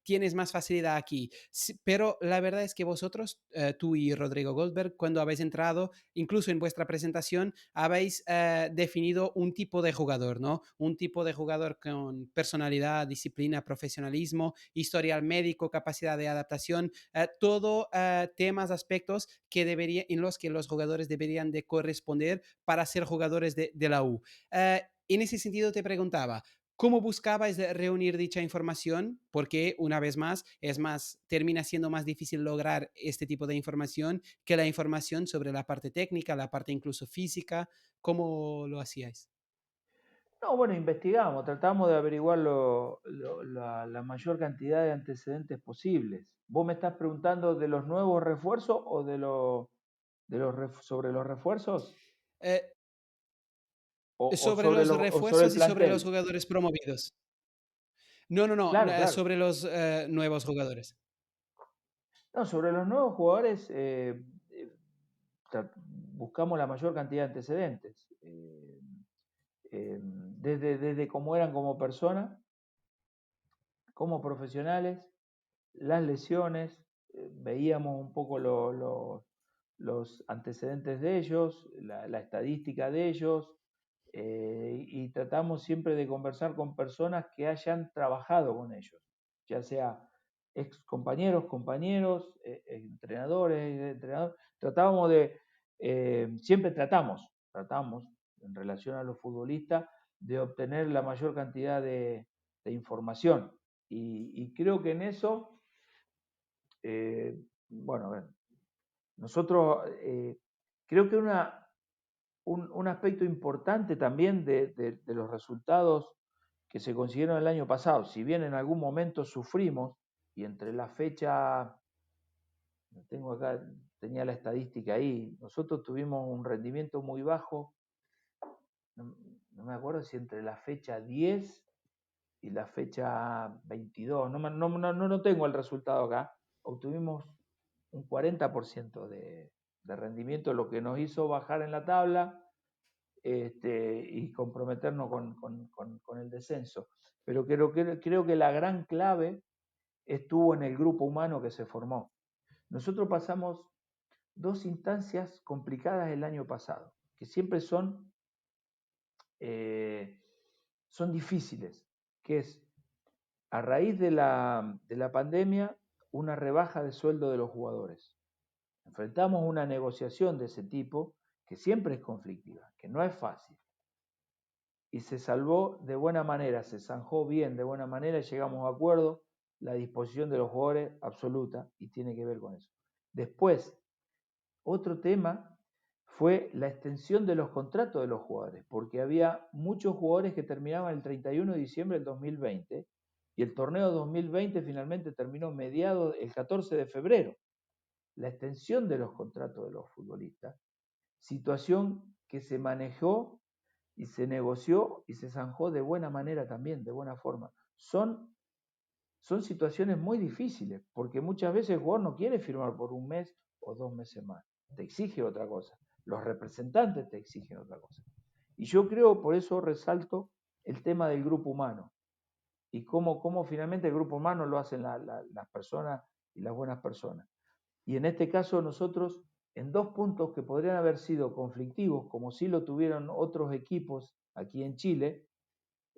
tienes más facilidad aquí. Sí, pero la verdad es que vosotros, tú y Rodrigo Goldberg, cuando habéis entrado, incluso en vuestra presentación, habéis definido un tipo de jugador, ¿no? Un tipo de jugador con personalidad, disciplina, profesionalismo, historial médico, capacidad de adaptación, todo temas, aspectos que en los que los jugadores deberían de corresponder para ser jugadores de la U. En ese sentido te preguntaba, ¿cómo buscabais reunir dicha información? Porque una vez más, termina siendo más difícil lograr este tipo de información que la información sobre la parte técnica, la parte incluso física. ¿Cómo lo hacíais? No, bueno, investigamos, tratamos de averiguar la mayor cantidad de antecedentes posibles. ¿Vos me estás preguntando de los nuevos refuerzos o sobre los refuerzos Eh, o sobre sobre los o sobre el refuerzos y sobre los plantel? jugadores promovidos. No, no, no, Claro, claro. sobre los nuevos jugadores. No, sobre los nuevos jugadores buscamos la mayor cantidad de antecedentes. Desde cómo eran como personas, como profesionales, las lesiones, veíamos un poco los antecedentes de ellos, la estadística de ellos, y tratamos siempre de conversar con personas que hayan trabajado con ellos, ya sea ex compañeros, compañeros, entrenadores. Tratábamos siempre tratamos en relación a los futbolistas de obtener la mayor cantidad de información. Y creo que en eso, bueno, a ver, nosotros creo que un aspecto importante también de los resultados que se consiguieron el año pasado, si bien en algún momento sufrimos, y entre la fecha, tengo acá, tenía la estadística ahí, nosotros tuvimos un rendimiento muy bajo, no, no me acuerdo si entre la fecha 10 y la fecha 22, no tengo el resultado acá, obtuvimos un 40% de rendimiento, lo que nos hizo bajar en la tabla y comprometernos con el descenso. Pero creo que la gran clave estuvo en el grupo humano que se formó. Nosotros pasamos dos instancias complicadas el año pasado, que siempre son difíciles, que es a raíz de la pandemia una rebaja de sueldo de los jugadores. Enfrentamos una negociación de ese tipo que siempre es conflictiva, que no es fácil. Y se salvó de buena manera, se zanjó bien de buena manera, llegamos a acuerdo, la disposición de los jugadores absoluta y tiene que ver con eso. Después, otro tema fue la extensión de los contratos de los jugadores, porque había muchos jugadores que terminaban el 31 de diciembre del 2020 y el torneo 2020 finalmente terminó mediado el 14 de febrero. La extensión de los contratos de los futbolistas, situación que se manejó y se negoció y se zanjó de buena manera también, de buena forma. Son situaciones muy difíciles, porque muchas veces el jugador no quiere firmar por un mes o 2 meses más, te exige otra cosa, los representantes te exigen otra cosa. Y yo creo, por eso resalto el tema del grupo humano y cómo finalmente el grupo humano lo hacen las personas y las buenas personas. Y en este caso nosotros, en dos puntos que podrían haber sido conflictivos, como sí lo tuvieron otros equipos aquí en Chile,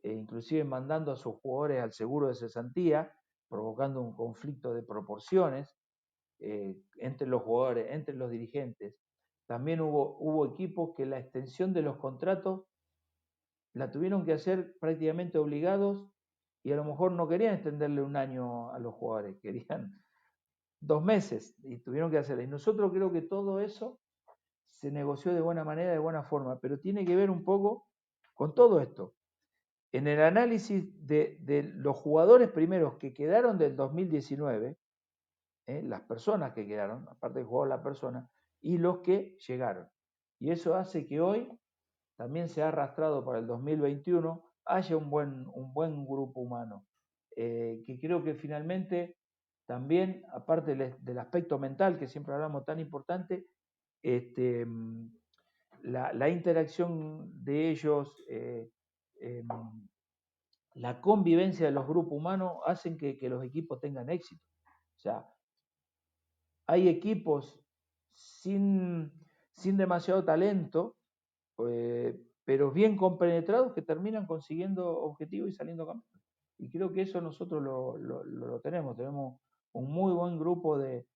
inclusive mandando a sus jugadores al seguro de cesantía, provocando un conflicto de proporciones entre los jugadores, entre los dirigentes. También hubo equipos que la extensión de los contratos la tuvieron que hacer prácticamente obligados y a lo mejor no querían extenderle un año a los jugadores, querían 2 meses y tuvieron que hacerlo. Y nosotros creo que todo eso se negoció de buena manera, de buena forma, pero tiene que ver un poco con todo esto. En el análisis de los jugadores primeros que quedaron del 2019, las personas que quedaron, aparte de jugar la persona, y los que llegaron. Y eso hace que hoy también se ha arrastrado para el 2021, haya un buen grupo humano, que creo que finalmente también, aparte del aspecto mental, que siempre hablamos tan importante, este, la interacción de ellos, la convivencia de los grupos humanos hacen que los equipos tengan éxito. O sea, hay equipos sin demasiado talento, pero bien compenetrados que terminan consiguiendo objetivos y saliendo campeones. Y creo que eso nosotros lo tenemos. Tenemos un muy buen grupo de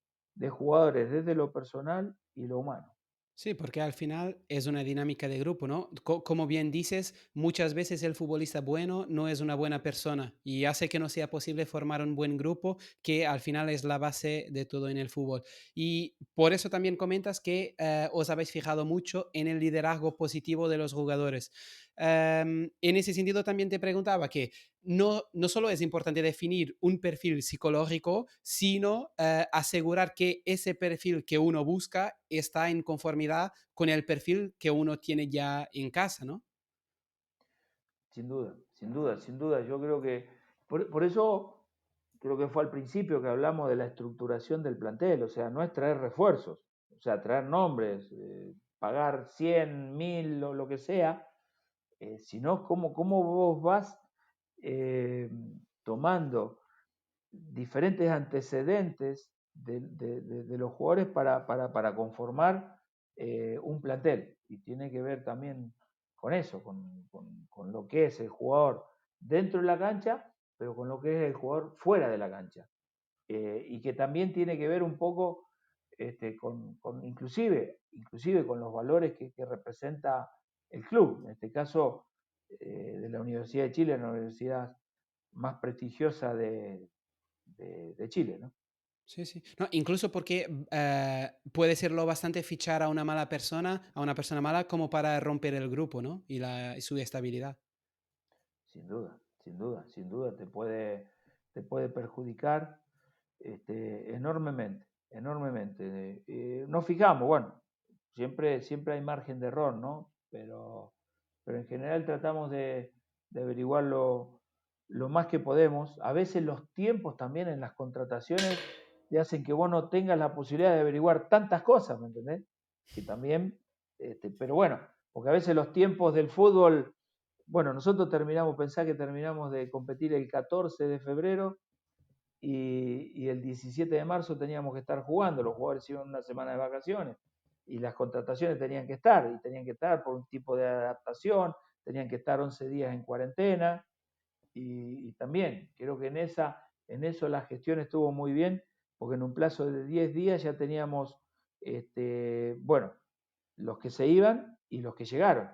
jugadores desde lo personal y lo humano. Sí, porque al final es una dinámica de grupo, ¿no? Como bien dices, muchas veces el futbolista bueno no es una buena persona y hace que no sea posible formar un buen grupo, que al final es la base de todo en el fútbol. Y por eso también comentas que os habéis fijado mucho en el liderazgo positivo de los jugadores. En ese sentido, también te preguntaba que no solo es importante definir un perfil psicológico, sino asegurar que ese perfil que uno busca está en conformidad con el perfil que uno tiene ya en casa, ¿no? Sin duda, sin duda, sin duda. Yo creo que, por eso creo que fue al principio que hablamos de la estructuración del plantel, o sea, no es traer refuerzos, o sea, traer nombres, pagar 100, 1000 o lo que sea, sino cómo vos vas eh, tomando diferentes antecedentes de los jugadores para conformar un plantel. Y tiene que ver también con eso, con lo que es el jugador dentro de la cancha, pero con lo que es el jugador fuera de la cancha. Y que también tiene que ver un poco inclusive con los valores que representa el club. En este caso, de la Universidad de Chile, la universidad más prestigiosa de Chile, ¿no? Sí, sí. No, incluso porque puede serlo bastante fichar a una mala persona, a una persona mala, como para romper el grupo, ¿no? Y su estabilidad. Sin duda, sin duda, sin duda te puede perjudicar enormemente, enormemente. Nos fijamos, bueno, siempre hay margen de error, ¿no? Pero en general tratamos de averiguar lo más que podemos. A veces los tiempos también en las contrataciones te hacen que vos no tengas la posibilidad de averiguar tantas cosas, ¿me entendés? Que también, pero bueno, porque a veces los tiempos del fútbol, bueno, nosotros terminamos, pensá que terminamos de competir el 14 de febrero y el 17 de marzo teníamos que estar jugando, los jugadores iban una semana de vacaciones y las contrataciones tenían que estar, y tenían que estar por un tipo de adaptación, tenían que estar 11 días en cuarentena, y también creo que en eso la gestión estuvo muy bien, porque en un plazo de 10 días ya teníamos, bueno, los que se iban y los que llegaron,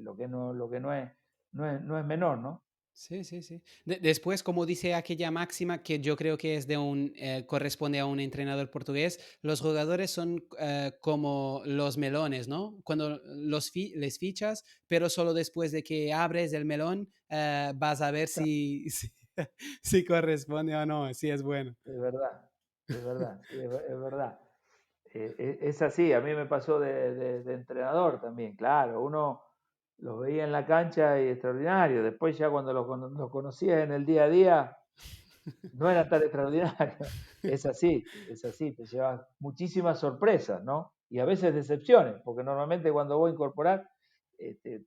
lo que no es menor, ¿no? Sí, sí, sí. Después, como dice aquella máxima que yo creo que es de corresponde a un entrenador portugués, los jugadores son como los melones, ¿no? Cuando les fichas, pero solo después de que abres el melón, vas a ver si corresponde o no, si es bueno. Es verdad, es verdad, sí, es verdad. Es así, a mí me pasó de entrenador también, claro, uno los veía en la cancha y extraordinario, después ya cuando los conocías en el día a día, no eran tan extraordinarios. Es así, te llevas muchísimas sorpresas, ¿no? Y a veces decepciones, porque normalmente cuando vos incorporás,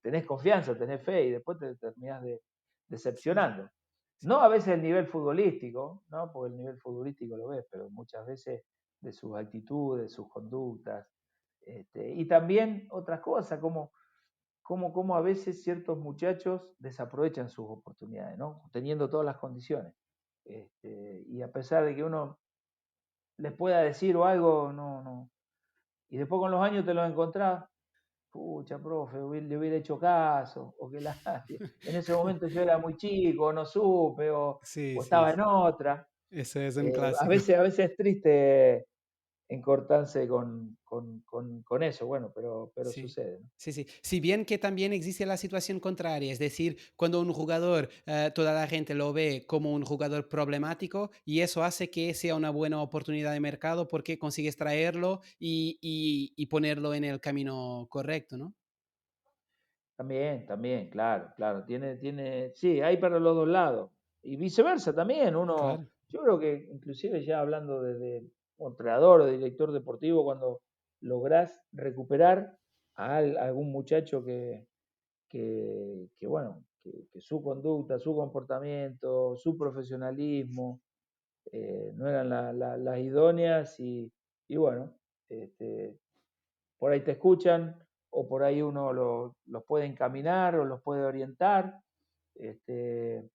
tenés confianza, tenés fe y después te terminás Sí, sí, decepcionando. sí, No a veces el nivel futbolístico, ¿no? Porque el nivel futbolístico lo ves, pero muchas veces de sus actitudes, sus conductas, y también otras cosas, como a veces ciertos muchachos desaprovechan sus oportunidades, ¿no? Teniendo todas las condiciones. Y a pesar de que uno les pueda decir o algo, no, no. Y después con los años te lo encontrás, pucha, profe, le hubiera hecho caso, o que la, en ese momento yo era muy chico, no supe, sí, o sí, estaba en sí. otra. Eso es un clásico. A veces es triste encortarse con eso, bueno, pero Sí, sucede, ¿no? sí, sí. Si bien que también existe la situación contraria, es decir, cuando un jugador, toda la gente lo ve como un jugador problemático y eso hace que sea una buena oportunidad de mercado porque consigues traerlo y ponerlo en el camino correcto, ¿no? También, claro, claro. Sí, hay para los dos lados. Y viceversa también, Claro. yo creo que inclusive ya hablando de entrenador o director deportivo, cuando lográs recuperar a algún muchacho bueno, que su conducta, su comportamiento, su profesionalismo, no eran las idóneas y bueno, este, por ahí te escuchan o por ahí uno los puede encaminar o los puede orientar. Este,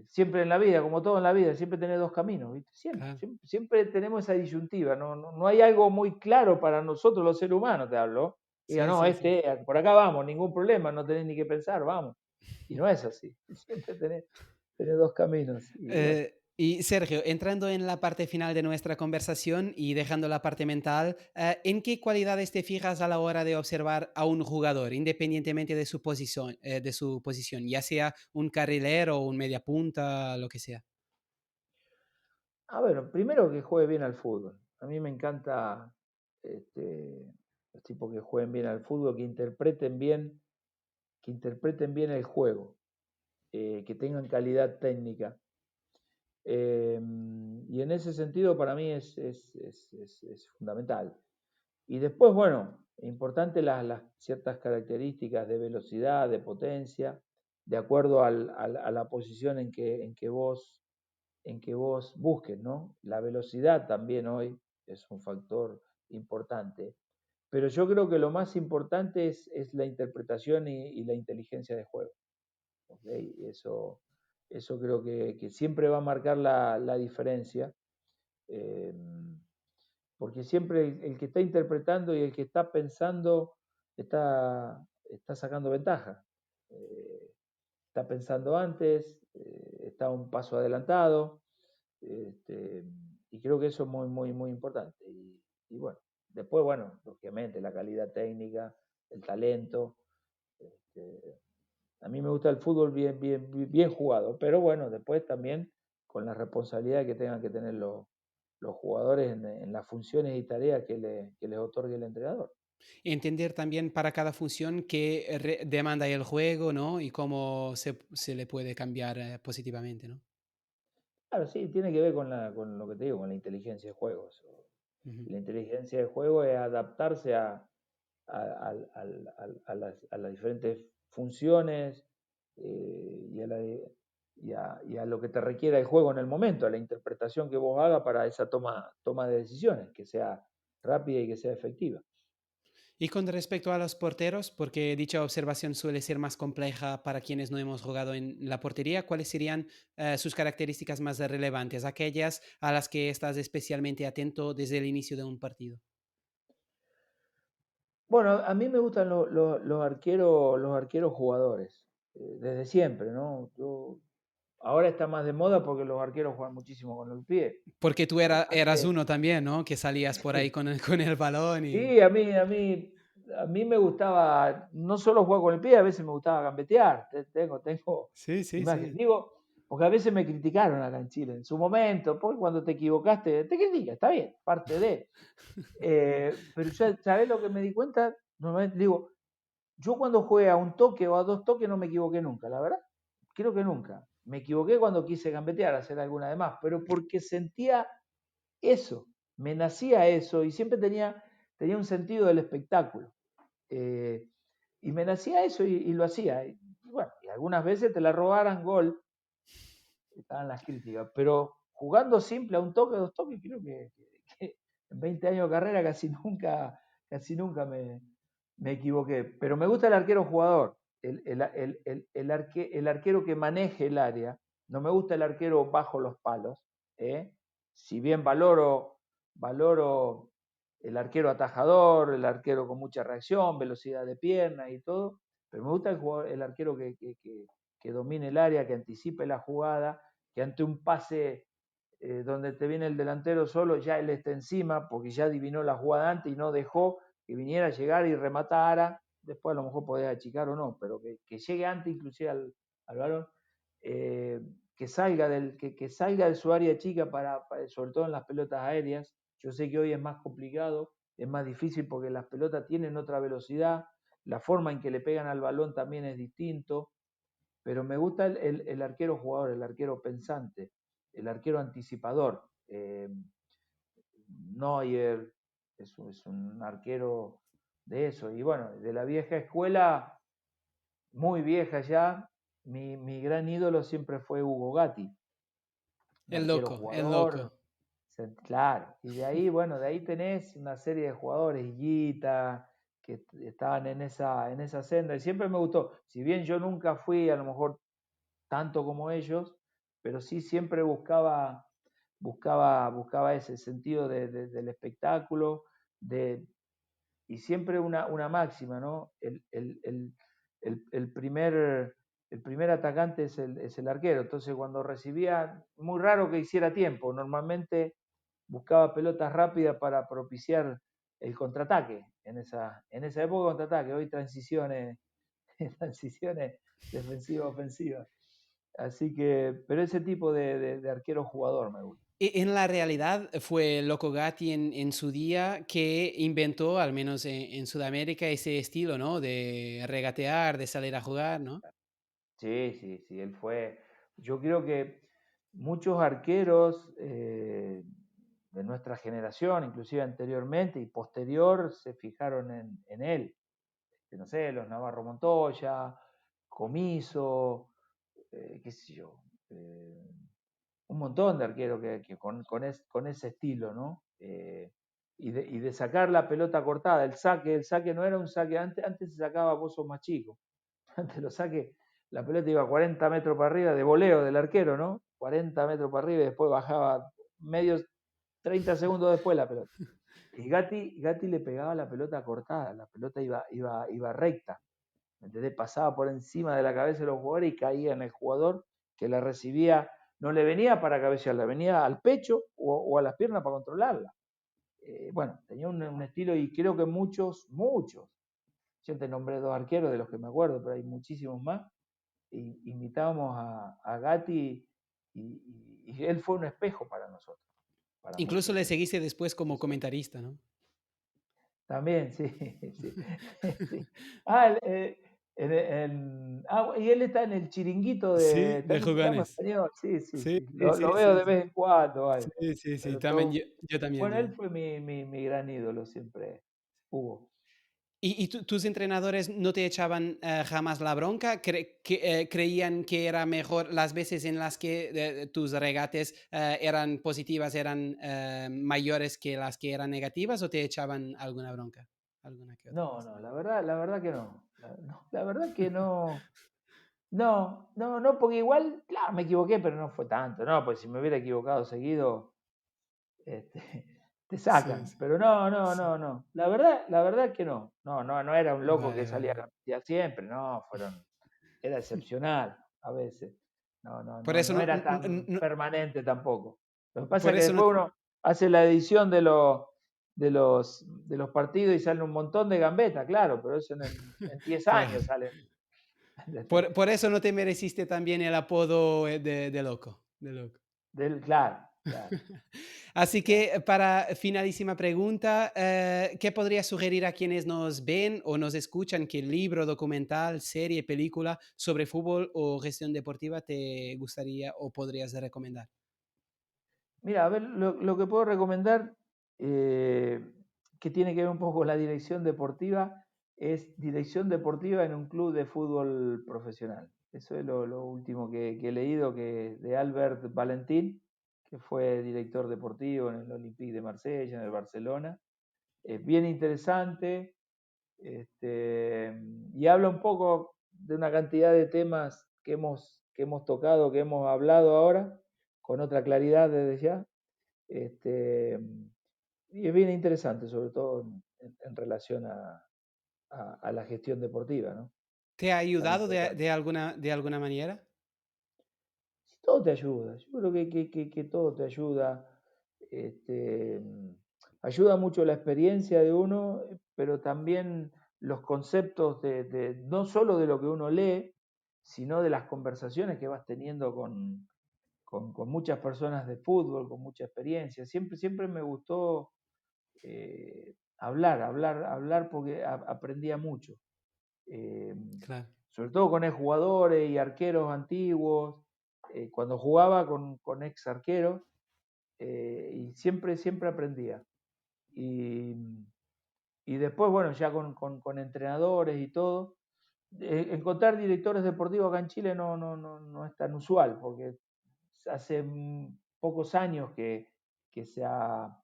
siempre en la vida, como todo en la vida, siempre tenés dos caminos, ¿viste? Claro. Siempre tenemos esa disyuntiva, no hay algo muy claro para nosotros los seres humanos, te hablo. Diga, Sí, no, sí, sí. por acá vamos, ningún problema, no tenés ni que pensar, vamos. Y no es así, siempre tenés dos caminos. Y bueno, Y Sergio, entrando en la parte final de nuestra conversación y dejando la parte mental, ¿en qué cualidades te fijas a la hora de observar a un jugador, independientemente de su posición, ya sea un carrilero o un mediapunta, lo que sea? a ver, primero que juegue bien al fútbol. A mí me encanta los tipos que jueguen bien al fútbol, que interpreten bien el juego, que tengan calidad técnica. Y en ese sentido para mí es fundamental. Y después, bueno, importante las ciertas características de velocidad, de potencia, de acuerdo a la posición en que vos busques, ¿no? La velocidad también hoy es un factor importante. Pero yo creo que lo más importante es la interpretación y la inteligencia de juego. ¿Okay? Eso creo que siempre va a marcar la diferencia, eh, porque siempre el que está interpretando y el que está pensando está sacando ventaja. Eh, Está pensando antes, está un paso adelantado, este, y creo que eso es muy importante. Y bueno, después, bueno, lógicamente la calidad técnica, el talento. este, a mí me gusta el fútbol bien jugado, pero bueno, después también con la responsabilidad que tengan que tener los jugadores en las funciones y tareas que les otorgue el entrenador. Entender también para cada función qué demanda el juego, ¿no? Y cómo se le puede cambiar positivamente, ¿no? Claro, sí, tiene que ver con lo que te digo, con la inteligencia de juego. Ujú. La inteligencia de juego es adaptarse a las diferentes funciones y, y a lo que te requiera el juego en el momento, a la interpretación que vos hagas para esa toma de decisiones, que sea rápida y que sea efectiva. Y con respecto a los porteros, porque dicha observación suele ser más compleja para quienes no hemos jugado en la portería, ¿cuáles serían sus características más relevantes, aquellas a las que estás especialmente atento desde el inicio de un partido? Bueno, a mí me gustan los arqueros jugadores, desde siempre, ¿no? Ahora está más de moda porque los arqueros juegan muchísimo con los pies. Porque tú eras Antes, uno también, ¿no? Que salías por ahí sí, con con el balón y... sí, a mí me gustaba no solo jugar con el pie, a veces me gustaba gambetear. Tengo Sí, sí, imagen. sí. Digo, porque a veces me criticaron acá en Chile en su momento, porque cuando te equivocaste, te critica, está bien, parte de. Pero ya, ¿sabés lo que me di cuenta? Normalmente digo, yo cuando jugué a un toque o a dos toques no me equivoqué nunca, la verdad. Creo que nunca. Me equivoqué cuando quise gambetear, hacer alguna de más, pero porque sentía eso, me nacía eso y siempre tenía un sentido del espectáculo. Eh, y me nacía eso y lo hacía. Y bueno, y algunas veces te la robaran gol, estaban las críticas, pero jugando simple a un toque, dos toques, creo que en 20 años de carrera casi nunca me equivoqué. Pero me gusta el arquero jugador, el arquero que maneje el área. No me gusta el arquero bajo los palos. ¿eh? Si bien valoro el arquero atajador, el arquero con mucha reacción, velocidad de pierna y todo, pero me gusta el arquero que domine el área, que anticipe la jugada, que ante un pase donde te viene el delantero solo, ya él está encima, porque ya adivinó la jugada antes y no dejó que viniera a llegar y rematara. Después a lo mejor podés achicar o no, pero que llegue antes inclusive al balón, eh, que salga de su área chica sobre todo en las pelotas aéreas. Yo sé que hoy es más complicado, es más difícil porque las pelotas tienen otra velocidad, la forma en que le pegan al balón también es distinto, pero me gusta el arquero jugador, el arquero pensante, el arquero anticipador. Neuer es un arquero de eso. Y bueno, de la vieja escuela, muy vieja ya, mi gran ídolo siempre fue Hugo Gatti, un arquero El loco. jugador, claro. Y de ahí, bueno, de ahí tenés una serie de jugadores, Higuita, que estaban en esa senda. Y siempre me gustó. Si bien yo nunca fui a lo mejor tanto como ellos, pero sí siempre buscaba ese sentido del espectáculo, de, y siempre una máxima, ¿no? El primer atacante es el arquero, entonces cuando recibía, muy raro que hiciera tiempo, normalmente buscaba pelotas rápidas para propiciar el contraataque, en esa época contraataque, hoy transiciones, transiciones defensiva-ofensiva. Así que, pero ese tipo de arquero jugador me gusta. En la realidad fue Loco Gatti en su día que inventó, al menos en Sudamérica, ese estilo, ¿no? De regatear, de salir a jugar, ¿no? Sí, sí, sí, él fue. Yo creo que muchos arqueros de nuestra generación, inclusive anteriormente y posterior, se fijaron en él. Que no sé, los Navarro Montoya, Comiso, qué sé yo, un montón de arqueros que con ese estilo, ¿no? Y de sacar la pelota cortada, el saque no era un saque, antes se sacaba, vos sos más chico, antes lo saque, la pelota iba 40 metros para arriba de voleo del arquero, ¿no? 40 metros para arriba y después bajaba medio, 30 segundos después la pelota. Y Gatti le pegaba la pelota cortada, la pelota iba recta, ¿me entendés? Pasaba por encima de la cabeza de los jugadores y caía en el jugador que la recibía, no le venía para cabecearla, venía al pecho o a las piernas para controlarla. Bueno, tenía un estilo y creo que muchos, yo te nombré dos arqueros de los que me acuerdo, pero hay muchísimos más, imitábamos a Gatti y él fue un espejo para nosotros, para Incluso muchos le de seguiste después como nosotros. comentarista, ¿no? También, sí, sí, sí. Ah, Y él está en el Chiringuito Sí, está de en un programa Jugones. español, sí, sí, Sí, sí. sí, Lo sí, veo sí, de sí. vez en cuando, Sí, sí, sí, pero también todo, yo también, bueno, yo. él fue mi gran ídolo siempre, Hugo. ¿Y tus entrenadores no te echaban jamás la bronca? ¿Creían que era mejor las veces en las que tus regates eran positivas, eran mayores que las que eran negativas o te echaban alguna bronca? Alguna que otra No, vez. no, la verdad que no. No, la verdad que no. No, no, no, porque igual, claro, me equivoqué, pero no fue tanto, ¿no? Pues si me hubiera equivocado seguido, este, te Sí, sacan. sí, Pero no, no, sí. no, no. La verdad que no. No, no, no era un loco que Vale, salía a vale. gambetear siempre, no, era excepcional a veces. No, no, Por no, eso no no, era tan permanente tampoco. Lo que pasa por es que eso no, después uno hace la edición de los partidos y salen un montón de gambetas, claro, pero eso en 10 claro. años salen. Por eso no te mereciste también el apodo de loco, de loco. Claro, claro, Así claro. que para finalísima pregunta, ¿qué podrías sugerir a quienes nos ven o nos escuchan? ¿Qué libro, documental, serie, película sobre fútbol o gestión deportiva te gustaría o podrías recomendar? Mira, a ver, lo que puedo recomendar, eh, que tiene que ver un poco con la dirección deportiva, es dirección deportiva en un club de fútbol profesional. Eso es lo último que he leído, que de Albert Valentín, que fue director deportivo en el Olympique de Marsella, en el Barcelona. Es bien interesante, y habla un poco de una cantidad de temas que hemos tocado, que hemos hablado ahora, con otra claridad desde ya. Este, y es bien interesante, sobre todo en relación a la gestión deportiva, ¿no? ¿Te ha Tan ayudado importante. de alguna manera? Sí, todo te ayuda, yo creo que todo te ayuda. Este, ayuda mucho la experiencia de uno, pero también los conceptos no solo de lo que uno lee, sino de las conversaciones que vas teniendo con muchas personas de fútbol, con mucha experiencia. Siempre, siempre me gustó hablar porque aprendía mucho. Eh, Claro. Sobre todo con jugadores y arqueros antiguos, cuando jugaba con ex arqueros, y siempre, siempre aprendía. Y, y después, bueno, ya con entrenadores y todo, encontrar directores deportivos acá en Chile no es tan usual, porque hace pocos años que se ha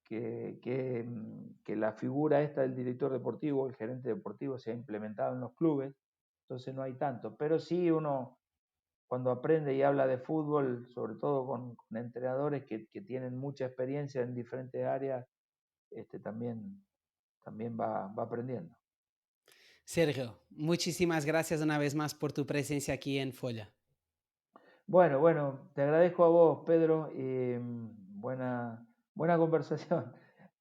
que la figura esta del director deportivo, el gerente deportivo, se ha implementado en los clubes, entonces no hay tanto. Pero sí uno, cuando aprende y habla de fútbol, sobre todo con entrenadores que tienen mucha experiencia en diferentes áreas, también va aprendiendo. Sergio, muchísimas gracias una vez más por tu presencia aquí en Folla. Bueno, bueno, te agradezco a vos, Pedro, y buena conversación.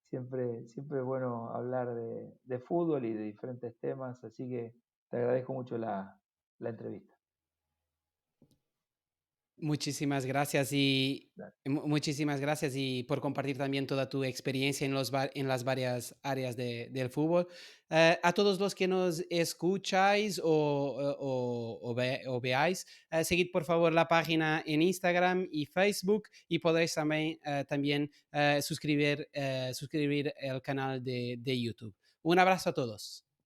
Siempre es bueno hablar de fútbol y de diferentes temas, así que te agradezco mucho la entrevista. Muchísimas gracias y Dale. muchísimas gracias y por compartir también toda tu experiencia en en las varias áreas del fútbol. A todos los que nos escucháis o veáis, seguid por favor la página en Instagram y Facebook y podréis también suscribir el canal de YouTube. Un abrazo a todos.